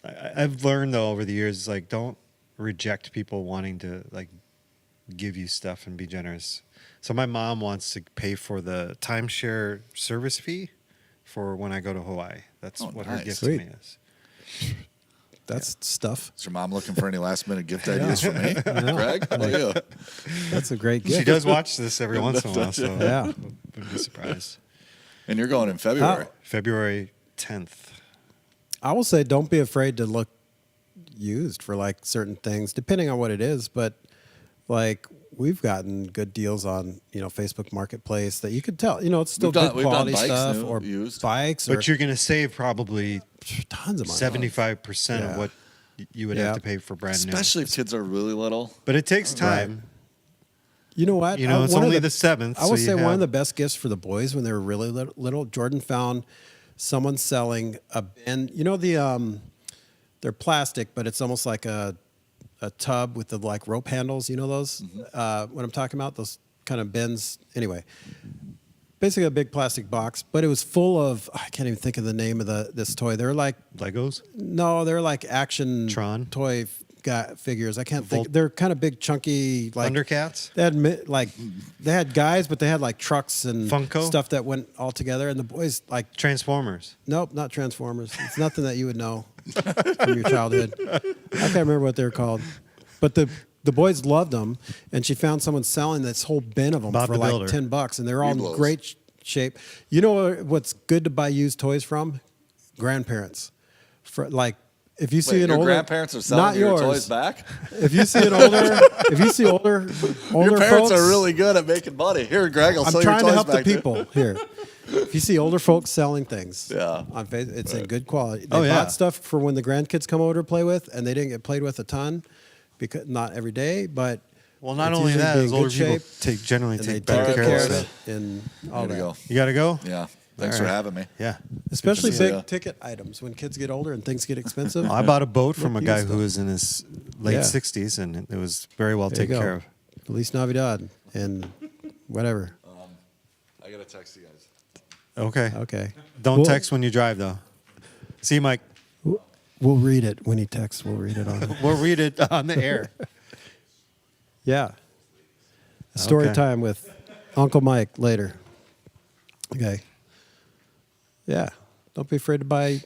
I've learned though over the years, like don't reject people wanting to like give you stuff and be generous. So my mom wants to pay for the timeshare service fee for when I go to Hawaii. That's Oh, what her nice. gift Sweet. to me is. That's stuff. Is your mom looking for any last minute gift ideas for me, Greg? How about you? That's a great gift. She does watch this every once in a while, so Yeah. wouldn't be surprised. And you're going in February. February 10th. I will say, don't be afraid to look used for like certain things, depending on what it is. But like we've gotten good deals on Facebook Marketplace that you could tell it's still We've done- good we've done quality bikes stuff new, or used. bikes or But you're going to save probably tons of money. 75% Yeah. of what you would Yeah. have to pay for brand new. Especially if kids are really little. But it takes time. You know what? It's One of only the 7th. I will so say you one of have- the best gifts for the boys when they were really little. Jordan found someone selling a bin. They're plastic, but it's almost like a tub with the like rope handles. You know those? What I'm talking about? Those kind of bins. Anyway, basically a big plastic box, but it was full of, I can't even think of the name of this toy. They're like, Legos? no, they're like action Tron? toy figures. I can't think. They're kind of big, chunky, like Thundercats? They had they had guys, but they had like trucks and Funko? stuff that went all together. And the boys like, Transformers? nope, not Transformers. It's nothing that you would know from your childhood. I can't remember what they're called, but the boys loved them, and she found someone selling this whole bin of them Bob for the like Builder. $10, and they're all in Weeblos. great shape. You know what's good to buy used toys from? Grandparents. For like, if you see Wait, an your older, grandparents are selling not your yours. toys back? If you see older Your parents folks, are really good at making money. Here, Greg, I'll I'm sell your trying toys to help the back. people here. If you see older folks selling things, Yeah. on Facebook, it's in good quality. They Oh, yeah. bought stuff for when the grandkids come over to play with, and they didn't get played with a ton, because not every day, but Well, not it's only usually that, being as good older people shape, generally and they take take better good care of care of stuff. it and all There that. we go. You got to go? Yeah. Thanks All for right. having me. Yeah. Especially Good to see big ya. ticket items when kids get older and things get expensive. Well, I bought a boat from a Look, guy used who stuff. was in his late Yeah. 60s, and it was very well There you taken go. care of. Feliz Navidad and whatever. I got to text you guys. Okay. Okay. Don't We'll- text when you drive, though. See you, Mike. We'll read it when he texts. We'll read it on. We'll read it on the air. Yeah. Story Okay. time with Uncle Mike later. Okay. Yeah. Don't be afraid to buy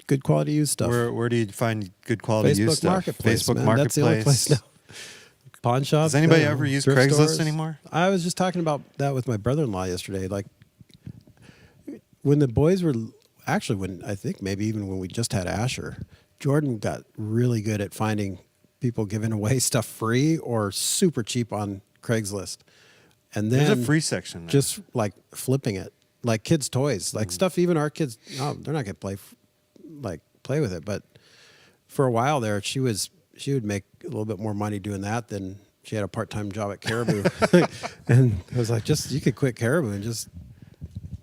good quality used stuff. Where do you find good quality Facebook used stuff? Marketplace. Facebook man. Marketplace. That's the only place now. Pawn shops. Does anybody ever use thrift Craigslist stores. anymore? I was just talking about that with my brother-in-law yesterday. Like when the boys were actually, when I think maybe even when we just had Asher, Jordan got really good at finding people giving away stuff free or super cheap on Craigslist. And then There's a free section there. just like flipping it, like kids' toys, like stuff even our kids, no, they're not gonna play with it. But for a while there, she would make a little bit more money doing that than she had a part-time job at Caribou. And it was like, you could quit Caribou and just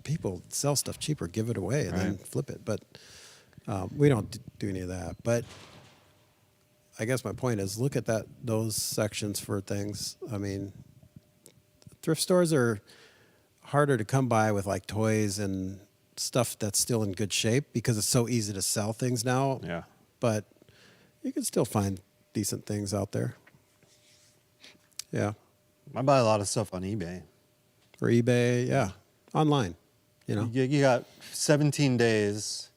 people sell stuff cheaper, give it away, and then Right. flip it. But we don't do any of that. But I guess my point is, look at those sections for things. I mean, thrift stores are harder to come by with like toys and stuff that's still in good shape because it's so easy to sell things now. Yeah. But you can still find decent things out there. Yeah. I buy a lot of stuff on eBay. Or eBay. Yeah. Online. You know. You got 17 days,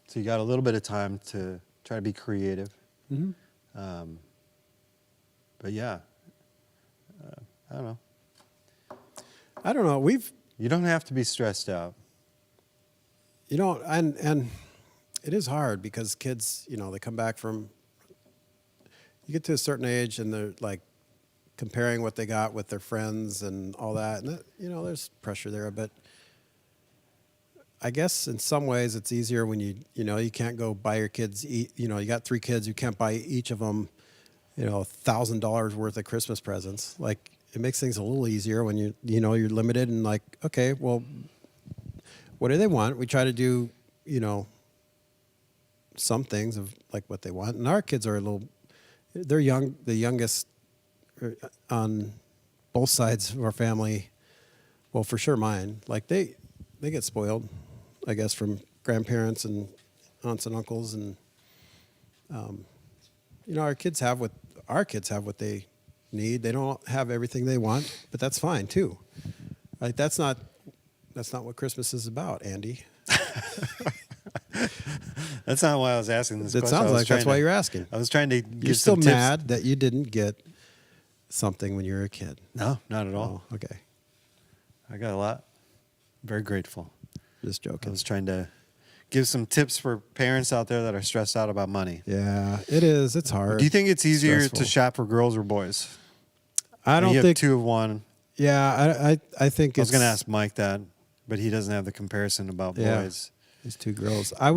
so you got a little bit of time to try to be creative. Mm-hmm. But yeah, I don't know. I don't know. You don't have to be stressed out. And it is hard because kids, they come back from, you get to a certain age and they're like comparing what they got with their friends and all that. And, there's pressure there. But I guess in some ways it's easier when you can't go buy your kids, you got 3 kids, you can't buy each of them, $1,000 worth of Christmas presents. Like it makes things a little easier when you're limited and like, okay, well, what do they want? We try to do, some things of like what they want. And our kids are they're young, the youngest on both sides of our family. Well, for sure mine. Like they get spoiled, I guess, from grandparents and aunts and uncles. And, our kids have what they need. They don't have everything they want, but that's fine too. Like that's not what Christmas is about, Andy. That's not why I was asking this It question. sounds like that's why you're asking. I was trying to give You're still some tips. mad that you didn't get something when you were a kid. No, not at all. Oh, okay. I got a lot. Very grateful. Just I joking. was trying to give some tips for parents out there that are stressed out about money. Yeah, it is. It's hard. Do you think it's easier Stressful. to shop for girls or boys? I don't you have think. 2 of one. Yeah, I think I was it's. going to ask Mike that, but he doesn't have the comparison about Yeah. boys. These 2 girls. I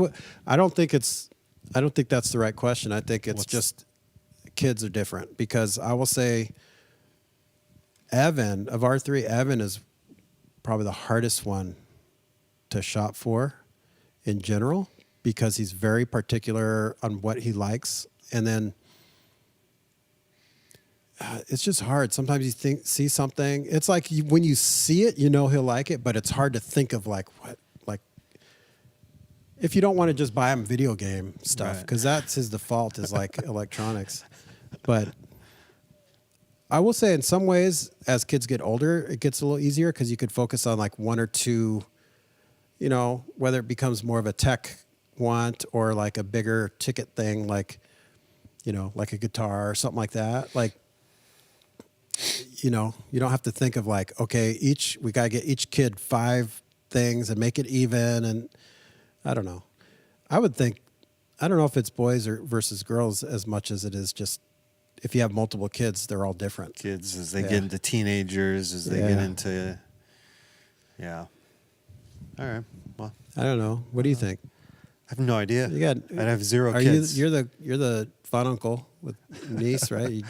don't think that's the right question. I think it's just kids are different because I will say Evan, of our 3, Evan is probably the hardest one to shop for in general because he's very particular on what he likes. And then it's just hard. Sometimes you see something. It's like when you see it, you know he'll like it, but it's hard to think of like what, like if you don't want to just buy him video game stuff because that's his default is like electronics. But I will say in some ways, as kids get older, it gets a little easier because you could focus on like one or two, you know, whether it becomes more of a tech want or like a bigger ticket thing, like, you know, like a guitar or something like that. Like, you know, you don't have to think of like, okay, we got to get each kid 5 things and make it even. And I don't know. I would think, I don't know if it's boys versus girls as much as it is just if you have multiple kids, they're all different. Kids as they get into teenagers, as they get into, All right. Well, I don't know. What do you think? I have no idea. I'd have 0 kids. You're the fun uncle with niece, right?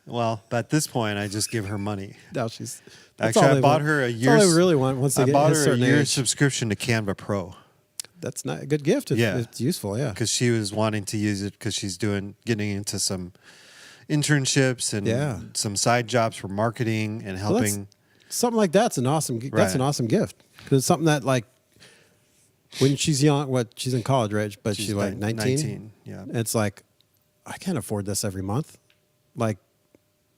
Well, at this point, I just give her money. No, she's. Actually, I bought her a year's. All they really want once they get bought a her a certain year's age. subscription to Canva Pro. That's not a good gift. It's useful, yeah. Because she was wanting to use it because she's getting into some internships and some side jobs for marketing and helping. Something like that's an awesome. That's an awesome gift because it's something that like when she's young. She's in college, right? But she's like 19. 19, yeah. It's like I can't afford this every month. Like,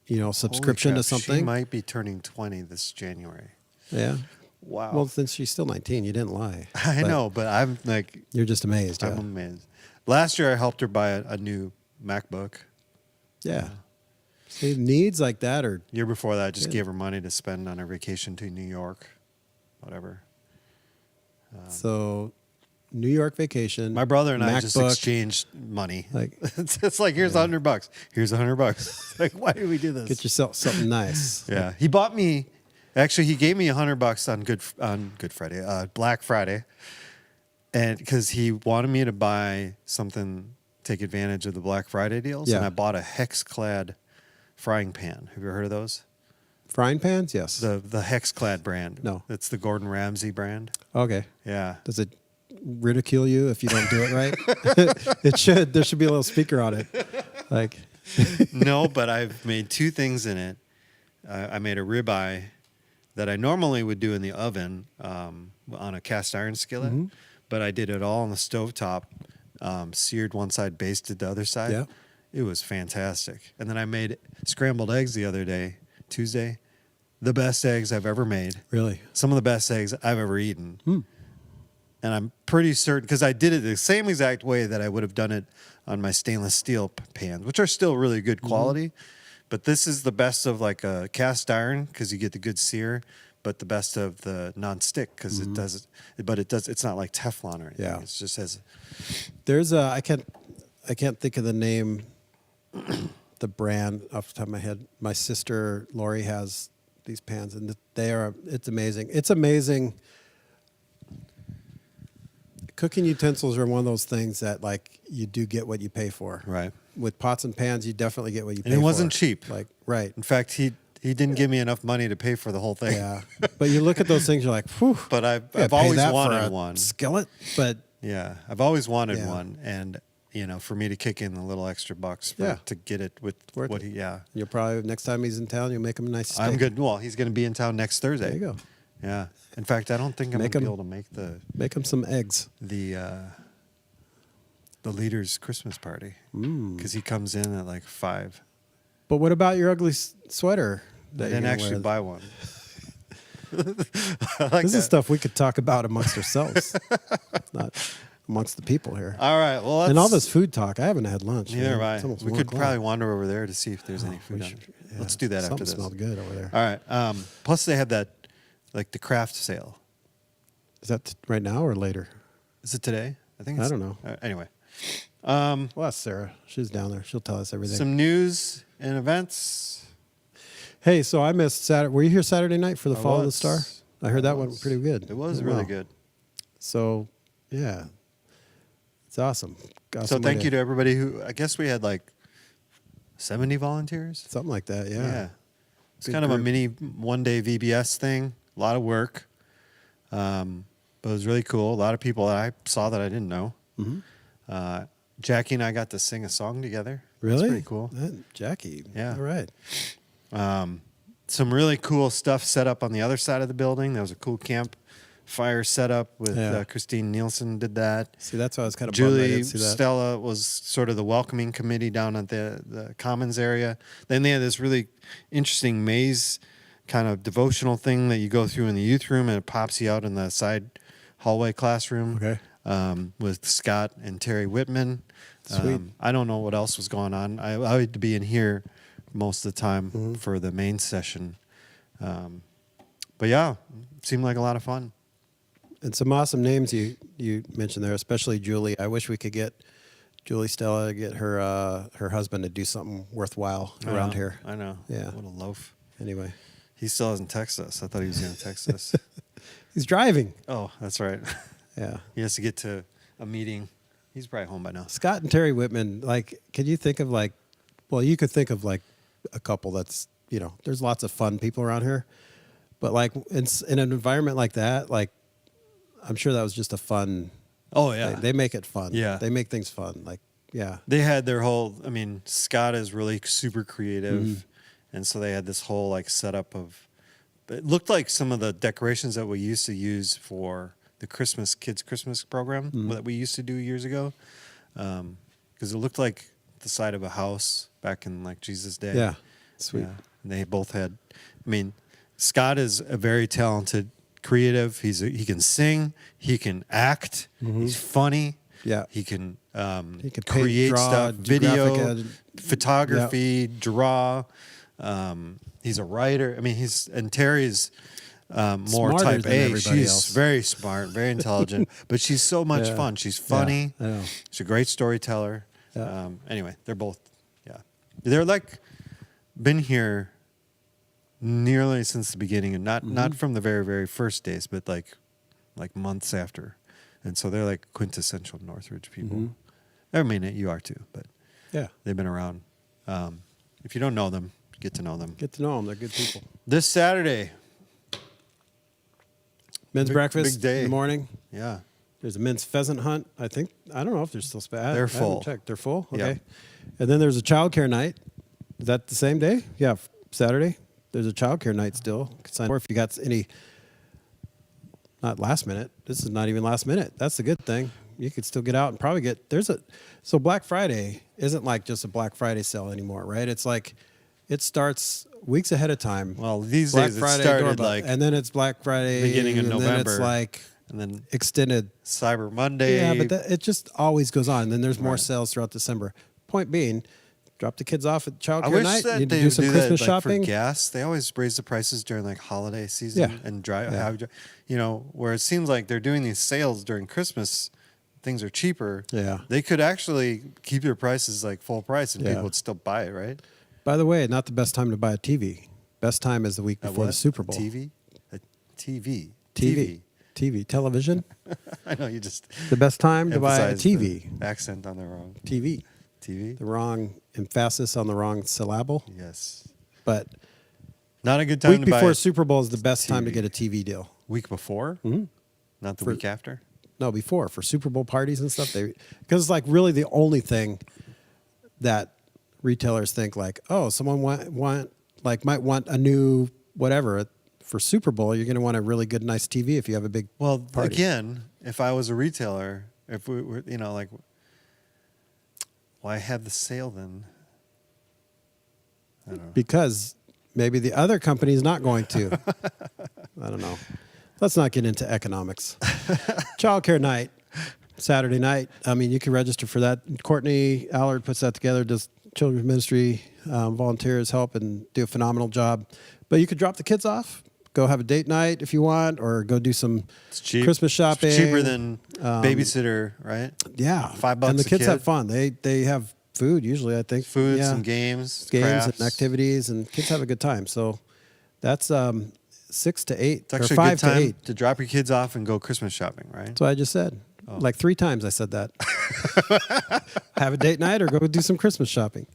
you know, subscription to something. She might be turning 20 this January. Yeah. Wow. Well, since she's still 19, you didn't lie. I know, but I'm like... You're just amazed. I'm amazed. Last year, I helped her buy a new MacBook. Yeah. See, needs like that or... Year before that, I just gave her money to spend on her vacation to New York. Whatever. So, New York vacation. My brother and MacBook, I just exchanged money. Like, it's like, here's $100. Here's $100. Like, why did we do this? Get yourself something nice. Yeah. He bought me... Actually, he gave me $100 on Good Friday, Black Friday, and because he wanted me to buy something, take advantage of the Black Friday deals, and I bought a hex-clad frying pan. Have you ever heard of those? Frying pans, yes. The hex-clad brand. No, it's the Gordon Ramsay brand. Okay. Yeah. Does it ridicule you if you don't do it right? It should. There should be a little speaker on it. Like. No, but I've made 2 things in it. I made a ribeye that I normally would do in the oven on a cast iron skillet, but I did it all on the stovetop, seared one side, basted the other side. Yeah. It was fantastic. And then I made scrambled eggs the other day, Tuesday. The best eggs I've ever made. Really? Some of the best eggs I've ever eaten. And I'm pretty certain, because I did it the same exact way that I would have done it on my stainless steel pans, which are still really good quality. But this is the best of like a cast iron because you get the good sear, but the best of the non-stick because it does. But it's not like Teflon or anything. Yeah. It just has. There's I can't think of the name, the brand off the top of my head. My sister Lori has these pans, and it's amazing. It's amazing. Cooking utensils are one of those things that like you do get what you pay for. Right. With pots and pans, you definitely get what you pay for. And it wasn't cheap. Like, right. In fact, he didn't give me enough money to pay for the whole thing. Yeah. But you look at those things, you're like, whew. But I've always wanted one. Skillet, but yeah, I've always wanted one, and you know, for me to kick in the little extra bucks to get it with what he. Yeah. You'll probably next time he's in town, you'll make him a nice steak. I'm good. Well, he's going to be in town next Thursday. There you go. Yeah. In fact, I don't think I'm going to be able to make him some eggs. The leader's Christmas party because he comes in at like 5. But what about your ugly sweater? I didn't actually buy one. This is stuff we could talk about amongst ourselves, not amongst the people here. All right. Well, and all this food talk. I haven't had lunch. Neither have I. We could probably wander over there to see if there's any food. Let's do that after this. Something smelled good over there. All right. Plus, they have that, like the craft sale. Is that right now or later? Is it today? I think. I don't know. Anyway. Well, that's Sarah. She's down there. She'll tell us everything. Some news and events. Hey, so I missed Saturday. Were you here Saturday night for the Fall of the Star? I heard that one pretty good. It was really good. So, yeah, it's awesome. So thank you to everybody who. I guess we had like 70 volunteers, something like that. Yeah. Yeah. It's kind of a mini one-day VBS thing. A lot of work, but it was really cool. A lot of people that I saw that I didn't know. Jackie and I got to sing a song together. Really? That's pretty cool. Jackie. Yeah. All right. Some really cool stuff set up on the other side of the building. There was a cool campfire set up with Christine Nielsen did that. See, that's why I was kind of bummed I Julie didn't see that. Stella was sort of the welcoming committee down at the Commons area. Then they had this really interesting maze kind of devotional thing that you go through in the youth room, and it pops you out in the side hallway classroom. Okay. With Scott and Terry Whitman. Sweet. I don't know what else was going on. I had to be in here most of the time for the main session. But yeah, seemed like a lot of fun. And some awesome names you mentioned there, especially Julie. I wish we could get Julie Stella, get her husband to do something worthwhile around here. I know. Yeah. What a loaf. Anyway. He still hasn't texted us. I thought he was going to text us. He's driving. Oh, that's right. Yeah. He has to get to a meeting. He's probably home by now. Scott and Terry Whitman, like, can you think of you could think of like a couple that's, there's lots of fun people around here. But like in an environment like that, like, I'm sure that was just a fun. Oh, yeah. They make it fun. Yeah. They make things fun. Like, yeah. They had their whole, Scott is really super creative. And so they had this whole like setup of, it looked like some of the decorations that we used to use for the kids Christmas program that we used to do years ago. Because it looked like the side of a house back in like Jesus' day. Yeah. Sweet. Yeah. And they both had, Scott is a very talented creative. He can sing, he can act, he's funny. Yeah. He can paint, create draw, stuff, do video, graphic photography, draw. He's a writer. And Terry's more Smarter type than A. everybody She's else. very smart, very intelligent, but she's so much Yeah. fun. She's funny. Yeah, I know. She's a great storyteller. Yeah. Anyway, they're both, they're like been here nearly since the beginning, and not from the very, very first days, but like months after. And so they're like quintessential Northridge people. You are too, but Yeah. they've been around. If you don't know them, get to know them. Get to know them. They're good people. This Saturday, Men's breakfast big day. in the morning. yeah. There's a men's pheasant hunt. I don't know if they're still They're full. Checked. They're full? Yeah. Okay. And then there's a childcare night. Is that the same day? Yeah, Saturday. There's a childcare night still. You can sign up if you got any, not last minute. This is not even last minute. That's the good thing. You could still get out and probably so Black Friday isn't like just a Black Friday sale anymore, right? It's like, it starts weeks ahead of time. Well, these Black days it Friday, started doorbell, like and then it's Black Friday, beginning of and November. then it's like and then extended. Cyber Monday. Yeah, but it just always goes on. And then there's more Right. sales throughout December. Point being, drop the kids off at I childcare wish night. that Need to they do would some do Christmas that shopping. for gas. They always raise the prices during like holiday season Yeah. and drive. Yeah. Where it seems like they're doing these sales during Christmas, things are cheaper. Yeah. They could actually keep their prices like full price, and Yeah. people would still buy it, right? By the way, not the best time to buy a TV. Best time is the week before the Super Bowl. TV. A TV. TV. Television. I know you just The best time to buy a emphasized TV. the accent on the wrong TV. TV. The wrong emphasis on the wrong syllable. Yes. But Not a good time week to buy before a Super Bowl is the best time to TV. get a TV deal. week before, not the For- week after. No, before for Super Bowl parties and stuff. Because it's like really the only thing that retailers think like, oh, someone might want a new whatever for Super Bowl. You're going to want a really good, nice TV if you have a big Well, party. again, if I was a retailer, if we were, why have the sale then? I don't know. Because maybe the other company is not going to. I don't know. Let's not get into economics. Childcare night, Saturday night. You can register for that. Courtney Allard puts that together, does children's ministry, volunteers help and do a phenomenal job. But you could drop the kids off, go have a date night if you want, or go do some It's cheap. Christmas shopping. It's cheaper than babysitter, right? Yeah. $5 And the a kids kid. have fun. They have food usually, I think. Foods Yeah. and games, Games crafts. and activities, and kids have a good time. So that's 6 to 8 It's or actually 5 a good to time 8. to drop your kids off and go Christmas shopping, right? That's what I just said. Oh. Like 3 times I said that. Have a date night or go do some Christmas shopping.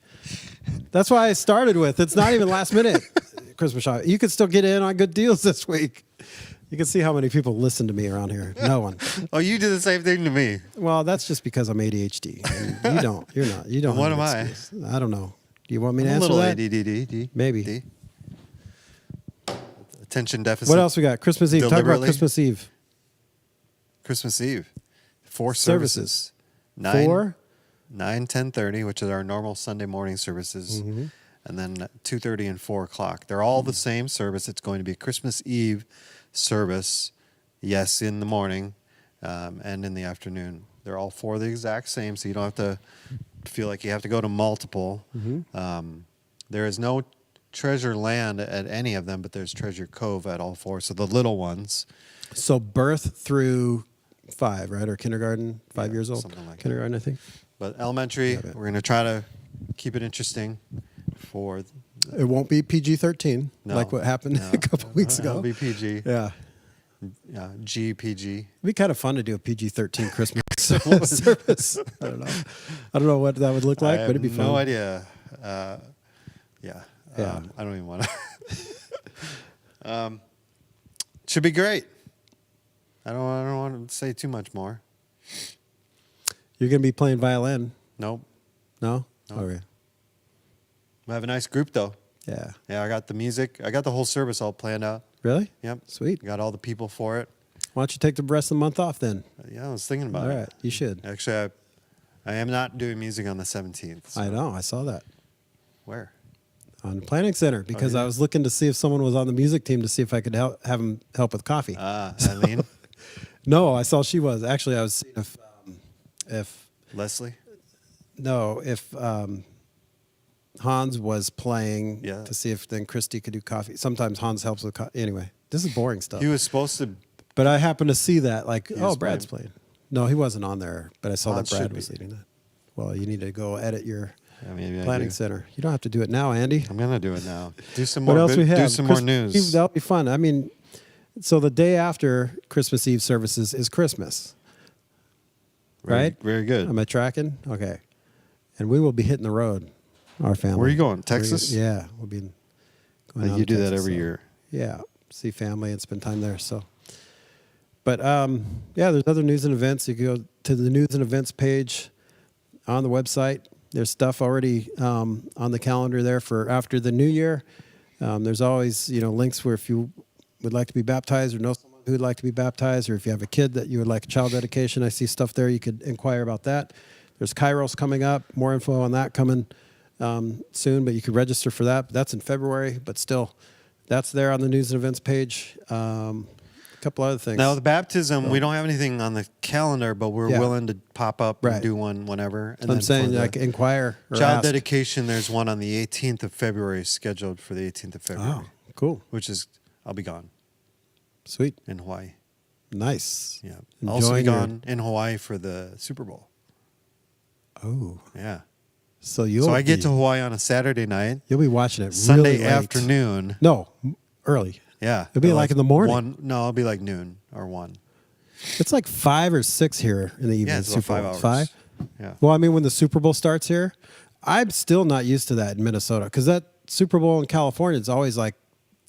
That's why I started with it's not even last minute Christmas shopping. You could still get in on good deals this week. You can see how many people listen to me around here. No one. Oh, you do the same thing to me. Well, that's just because I'm ADHD. And you don't. You're not. You don't. What have an am I? excuse. I don't know. Do you want me to I'm a answer little that? ADD. Maybe. Attention deficit. What else we got? Christmas Eve. Talk about Deliberately? Christmas Eve. Christmas Eve. 4 Services. services. 4? 9, 10:30, which is our normal Sunday morning services, Mm-hmm. and then 2:30 and 4 o'clock. They're all the same service. It's going to be a Christmas Eve service, yes, in the morning and in the afternoon. They're all 4 the exact same, so you don't have to feel like you have to go to multiple. Mm-hmm. There is no Treasure Land at any of them, but there's Treasure Cove at all 4. So the little ones. So birth through 5, right? Or kindergarten, 5 years old? something like that. Kindergarten, I think. But elementary, we're going to try to keep it interesting for... It won't be PG-13 No. like what happened No. a couple weeks ago. It'll be PG. Yeah. GPG. It'd be kind of fun to do a PG-13 Christmas service. I don't know what that would look like, I but it'd be have fun. no idea. Yeah. Yeah. I don't even want to. Should be great. I don't want to say too much more. You're going to be playing violin. Nope. No? Nope. Okay. We have a nice group though. Yeah. Yeah, I got the music. I got the whole service all planned out. Really? Yep. Sweet. Got all the people for it. Why don't you take the rest of the month off then? Yeah, I was thinking about All it. right. You should. Actually, I am not doing music on the 17th. so- I know. I saw that Where? on the Planning Center because yeah? I was looking to see if someone was on the music team to see if I could have them help with coffee. Eileen? No, I saw she was. Actually, I was seeing if Leslie? Hans was playing Yeah. to see if then Christy could do coffee. Sometimes Hans helps with coffee. Anyway, this is boring stuff. He was supposed to... But I happened to see that, like, was Brad's playing. No, he wasn't on there, but I saw Hans that Brad should was be. leading that. Well, you need to go edit your Yeah, maybe I planning do. center. You don't have to do it now, Andy. I'm gonna do it now. Do some What more. else we have? Do some more Christmas news. Eve, that'll be fun. I mean, so the day after Christmas Eve services is Christmas, right? Very good. Am I tracking? Okay. And we will be hitting the road, our family. Where are you going? Texas? Yeah, we'll be going down You to do that Texas, every so, year. Yeah, see family and spend time there. So, but yeah, there's other news and events. You can go to the news and events page on the website. There's stuff already on the calendar there for after the new year. There's always links where if you would like to be baptized or know someone who would like to be baptized, or if you have a kid that you would like a child dedication, I see stuff there. You could inquire about that. There's Kairos coming up. More info on that coming soon, but you could register for that. That's in February, but still, that's there on the news and events page. A couple other things. Now the baptism, we don't have anything on the calendar, but we're Yeah. willing to pop up Right. and do one whenever. And I'm then saying for the like inquire or child ask. dedication, there's one on the 18th of February, scheduled for the 18th of February, Oh, cool, which is I'll be gone sweet, in Hawaii. nice. Yeah, I'll also be Enjoying your- gone in Hawaii for the Super Bowl. Oh, Yeah, so you'll so I get be- to Hawaii on a Saturday night, you'll be watching it Sunday really late. afternoon. No, early. Yeah, It'll be like in the morning. 1, no, it'll be like noon or 1. It's like 5 or 6 here in the evening. Yeah, it's about Super 5 Bowl. hours. 5. Yeah. Well, I mean, when the Super Bowl starts here, I'm still not used to that in Minnesota because that Super Bowl in California is always like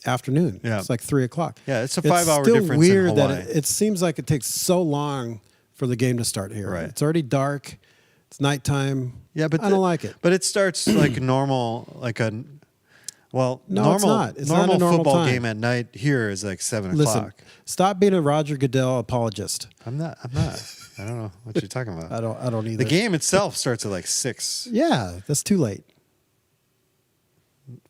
afternoon. Yeah. It's like 3 o'clock. Yeah, it's a 5-hour still difference in weird that Hawaii. it seems like it takes so long for the game to start here. Right. It's already dark. It's nighttime. Yeah, but I don't like it. But it starts like normal, like a No, normal, it's not. It's not a normal normal football time. game at night here is like 7 Listen, o'clock. stop being a Roger Goodell apologist. I'm not. I don't know what you're talking about. I don't either. The game itself starts at like 6. Yeah, that's too late.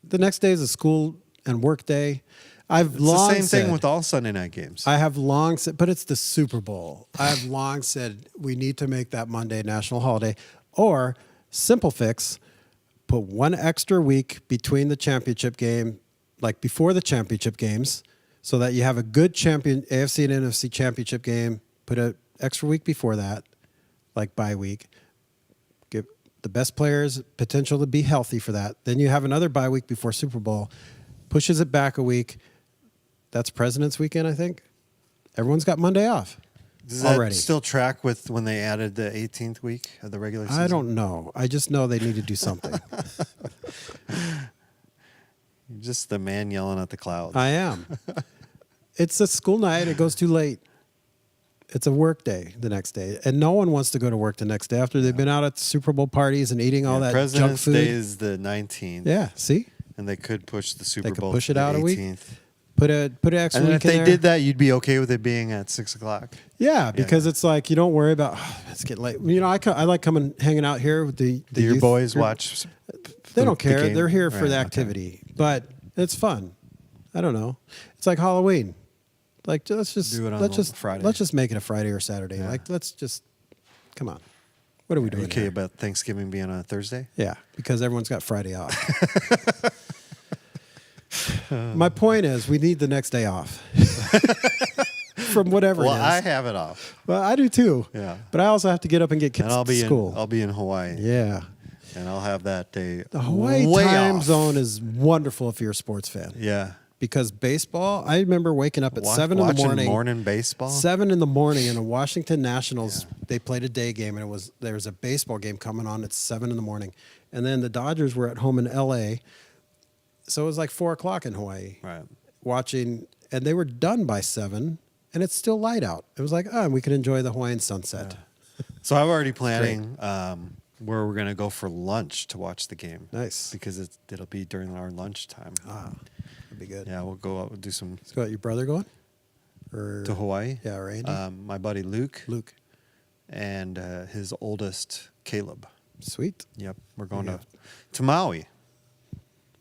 The next day is a school and work day. I've It's long the same said, thing with all Sunday night games. I have long said, but it's the Super Bowl. I've long said we need to make that Monday national holiday, or simple fix, put one extra week between the championship game, like before the championship games, so that you have a good AFC and NFC championship game. Put an extra week before that, like bye week. Give the best players potential to be healthy for that. Then you have another bye week before Super Bowl. Pushes it back a week. That's President's Weekend, I think. Everyone's got Monday off Does that already. still track with when they added the 18th week of the regular season? I don't know. I just know they need to do something. You're just the man yelling at the clouds. I am. It's a school night. It goes too late. It's a work day the next day, and no one wants to go to work the next day after they've been out at Super Bowl parties and eating all that junk President's food. Day is the 19th. Yeah, see, And they could push the Super they could Bowl push to it the out 18th. a week. Put an extra And week if they in there. did that, you'd be okay with it being at 6 o'clock. Yeah, because it's like you don't worry about it's getting late. You know, I like coming hanging out here with the Do your youth boys group. watch? They don't the care. game? They're here for Right, the okay. activity, but it's fun. I don't know. It's like Halloween. Like let's just Do it on let's a just Friday. let's just make it a Friday or Saturday. Yeah. Like let's just come on. What are we Are you doing? okay here? about Thanksgiving being on a Thursday? Yeah, because everyone's got Friday off. My point is, we need the next day off from whatever Well, it is. I have it off, Well, I do too. Yeah. But I also have to get up and get kids and I'll to be school. I'll be in Hawaii, Yeah. and I'll have that day. The Hawaii way time off. zone is wonderful if you're a sports fan. Yeah. Because baseball, I remember waking up at Wa- 7 in the watching morning. baseball. 7 in the morning in the Washington Nationals, they played a day game, and there was a baseball game coming on at 7 in the morning. And then the Dodgers were at home in L.A., so it was like 4 o'clock in Hawaii. Right. Watching, and they were done by 7, and it's still light out. It was like, and we could enjoy the Hawaiian sunset. So I'm already planning where we're gonna go for lunch to watch the game. Nice. Because it'll be during our lunchtime. That'd be good. Yeah, we'll go out and do some So got your brother going? Or to Hawaii. Yeah, or Andy? My buddy Luke Luke. and his oldest Caleb. Sweet. Yep, we're going Yeah. to Maui.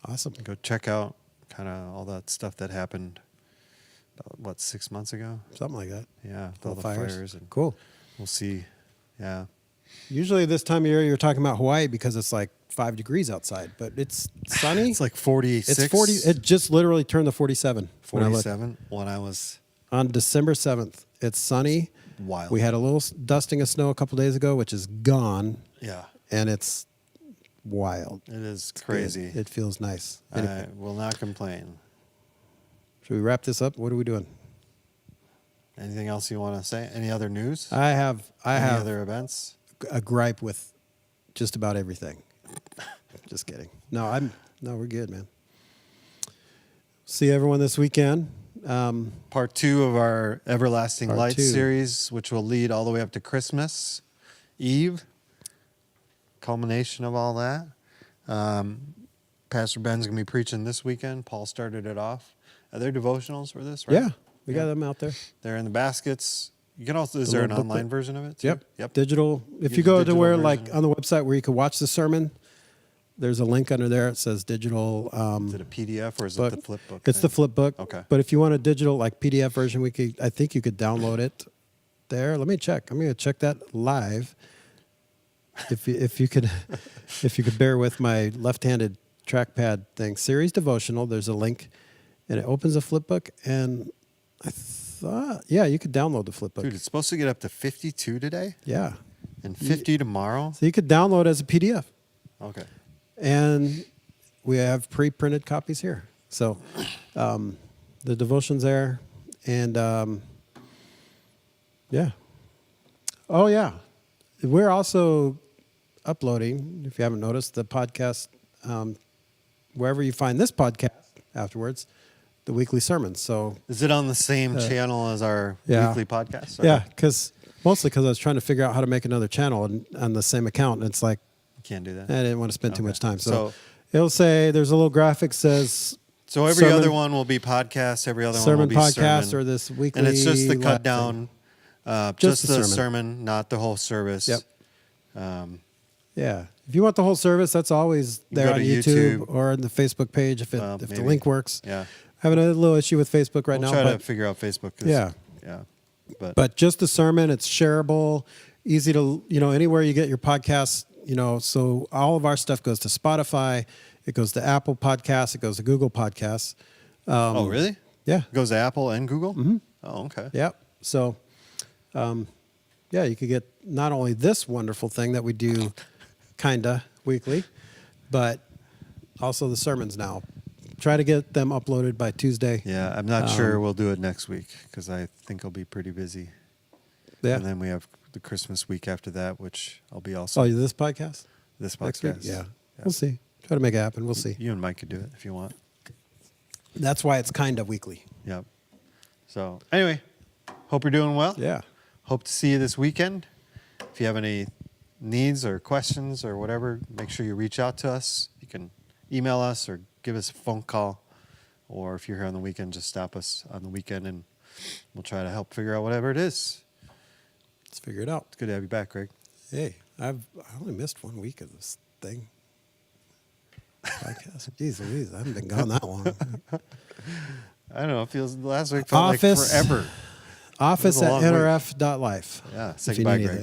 Awesome. Go check out kind of all that stuff that happened. About, 6 months ago? Something like that. Yeah, with All all the fires. And Cool. We'll see. Yeah. Usually this time of year you're talking about Hawaii because it's like 5 degrees outside, but it's sunny. It's like 46. It's 40. It just literally turned to 47. when I looked. 47 when I was On December 7th, it's sunny. wild. We had a little dusting of snow a couple days ago, which is gone, Yeah. and it's wild. It is Good. crazy. It feels nice. I will not complain. Should we wrap this up? What are we doing? Anything else you want to say? Any other news? I have Any other events? a gripe with just about everything. Just kidding. No, we're good, man. See everyone this weekend. Part 2 of our Everlasting Part Lights 2. series, which will lead all the way up to Christmas Eve. Culmination of all that. Pastor Ben's going to be preaching this weekend. Paul started it off. Are there devotionals for this, right? Yeah, we got them out there. They're in the baskets. You can also, is The there an little online booklet. version of it? Too? Yep. Digital. If Get you the go to digital where, version. like, on the website where you could watch the sermon, there's a link under there. It says digital. Is it a PDF or is book. it the flip book? It's the thing? flip book. Okay. But if you want a digital, like PDF version, I think you could download it there. Let me check. I'm going to check that live. If you could bear with my left-handed trackpad thing. Series devotional. There's a link, and it opens a flip book, and I thought, yeah, you could download the flip book. Dude, it's supposed to get up to 52 today Yeah. and 50 tomorrow. So you could download it as a PDF. Okay. And we have pre-printed copies here. So the devotion's there. And yeah. Oh, yeah. We're also uploading, if you haven't noticed, the podcast wherever you find this podcast afterwards, the weekly sermons. So Is it on the same channel as our yeah. weekly podcast? yeah, mostly because I was trying to figure out how to make another channel on the same account. And it's like, You can't do that. I didn't want to spend too Okay. much time. So, So- it'll say there's a little graphic says So every sermon- other one will be podcast. Every other sermon one will be podcast sermon. or this weekly. And it's just the live cut thing. down, Just just the the sermon. sermon, not the whole service. Yep. Yeah. If you want the whole service, that's always there go on to YouTube, YouTube. or on the Facebook page if Well, the maybe. link works. Yeah. Having a little issue with Facebook right We'll now, try to but, figure out Facebook. 'Cause- Yeah. Yeah. but just the sermon, it's shareable, easy to, anywhere you get your podcasts, so all of our stuff goes to Spotify, it goes to Apple Podcasts, it goes to Google Podcasts. Oh, really? Yeah. It goes to Apple and Google? Mm-hmm. Oh, okay. Yep. So, you could get not only this wonderful thing that we do kinda weekly, but also the sermons now. Try to get them uploaded by Tuesday. Yeah, I'm not sure we'll do it next week because I think I'll be pretty busy. Yeah. And then we have the Christmas week after that, which I'll be also Oh, this podcast? this Next week? podcast. Yeah. We'll see. Try to make it happen. We'll see. You and Mike could do it if you want. That's why it's kinda weekly. Yep. So anyway, hope you're doing well. Yeah. Hope to see you this weekend. If you have any needs or questions or whatever, make sure you reach out to us. You can email us or give us a phone call. Or if you're here on the weekend, just stop us on the weekend and we'll try to help figure out whatever it is. Let's figure it out. It's good to have you back, Greg. Hey, I only missed 1 week of this thing. Podcast. Jeez Louise, I haven't been gone that long. I don't know. It feels last week felt Office. like forever. Office It was at a long week. nrf.life. Yeah. Say if you goodbye, need Greg. anything.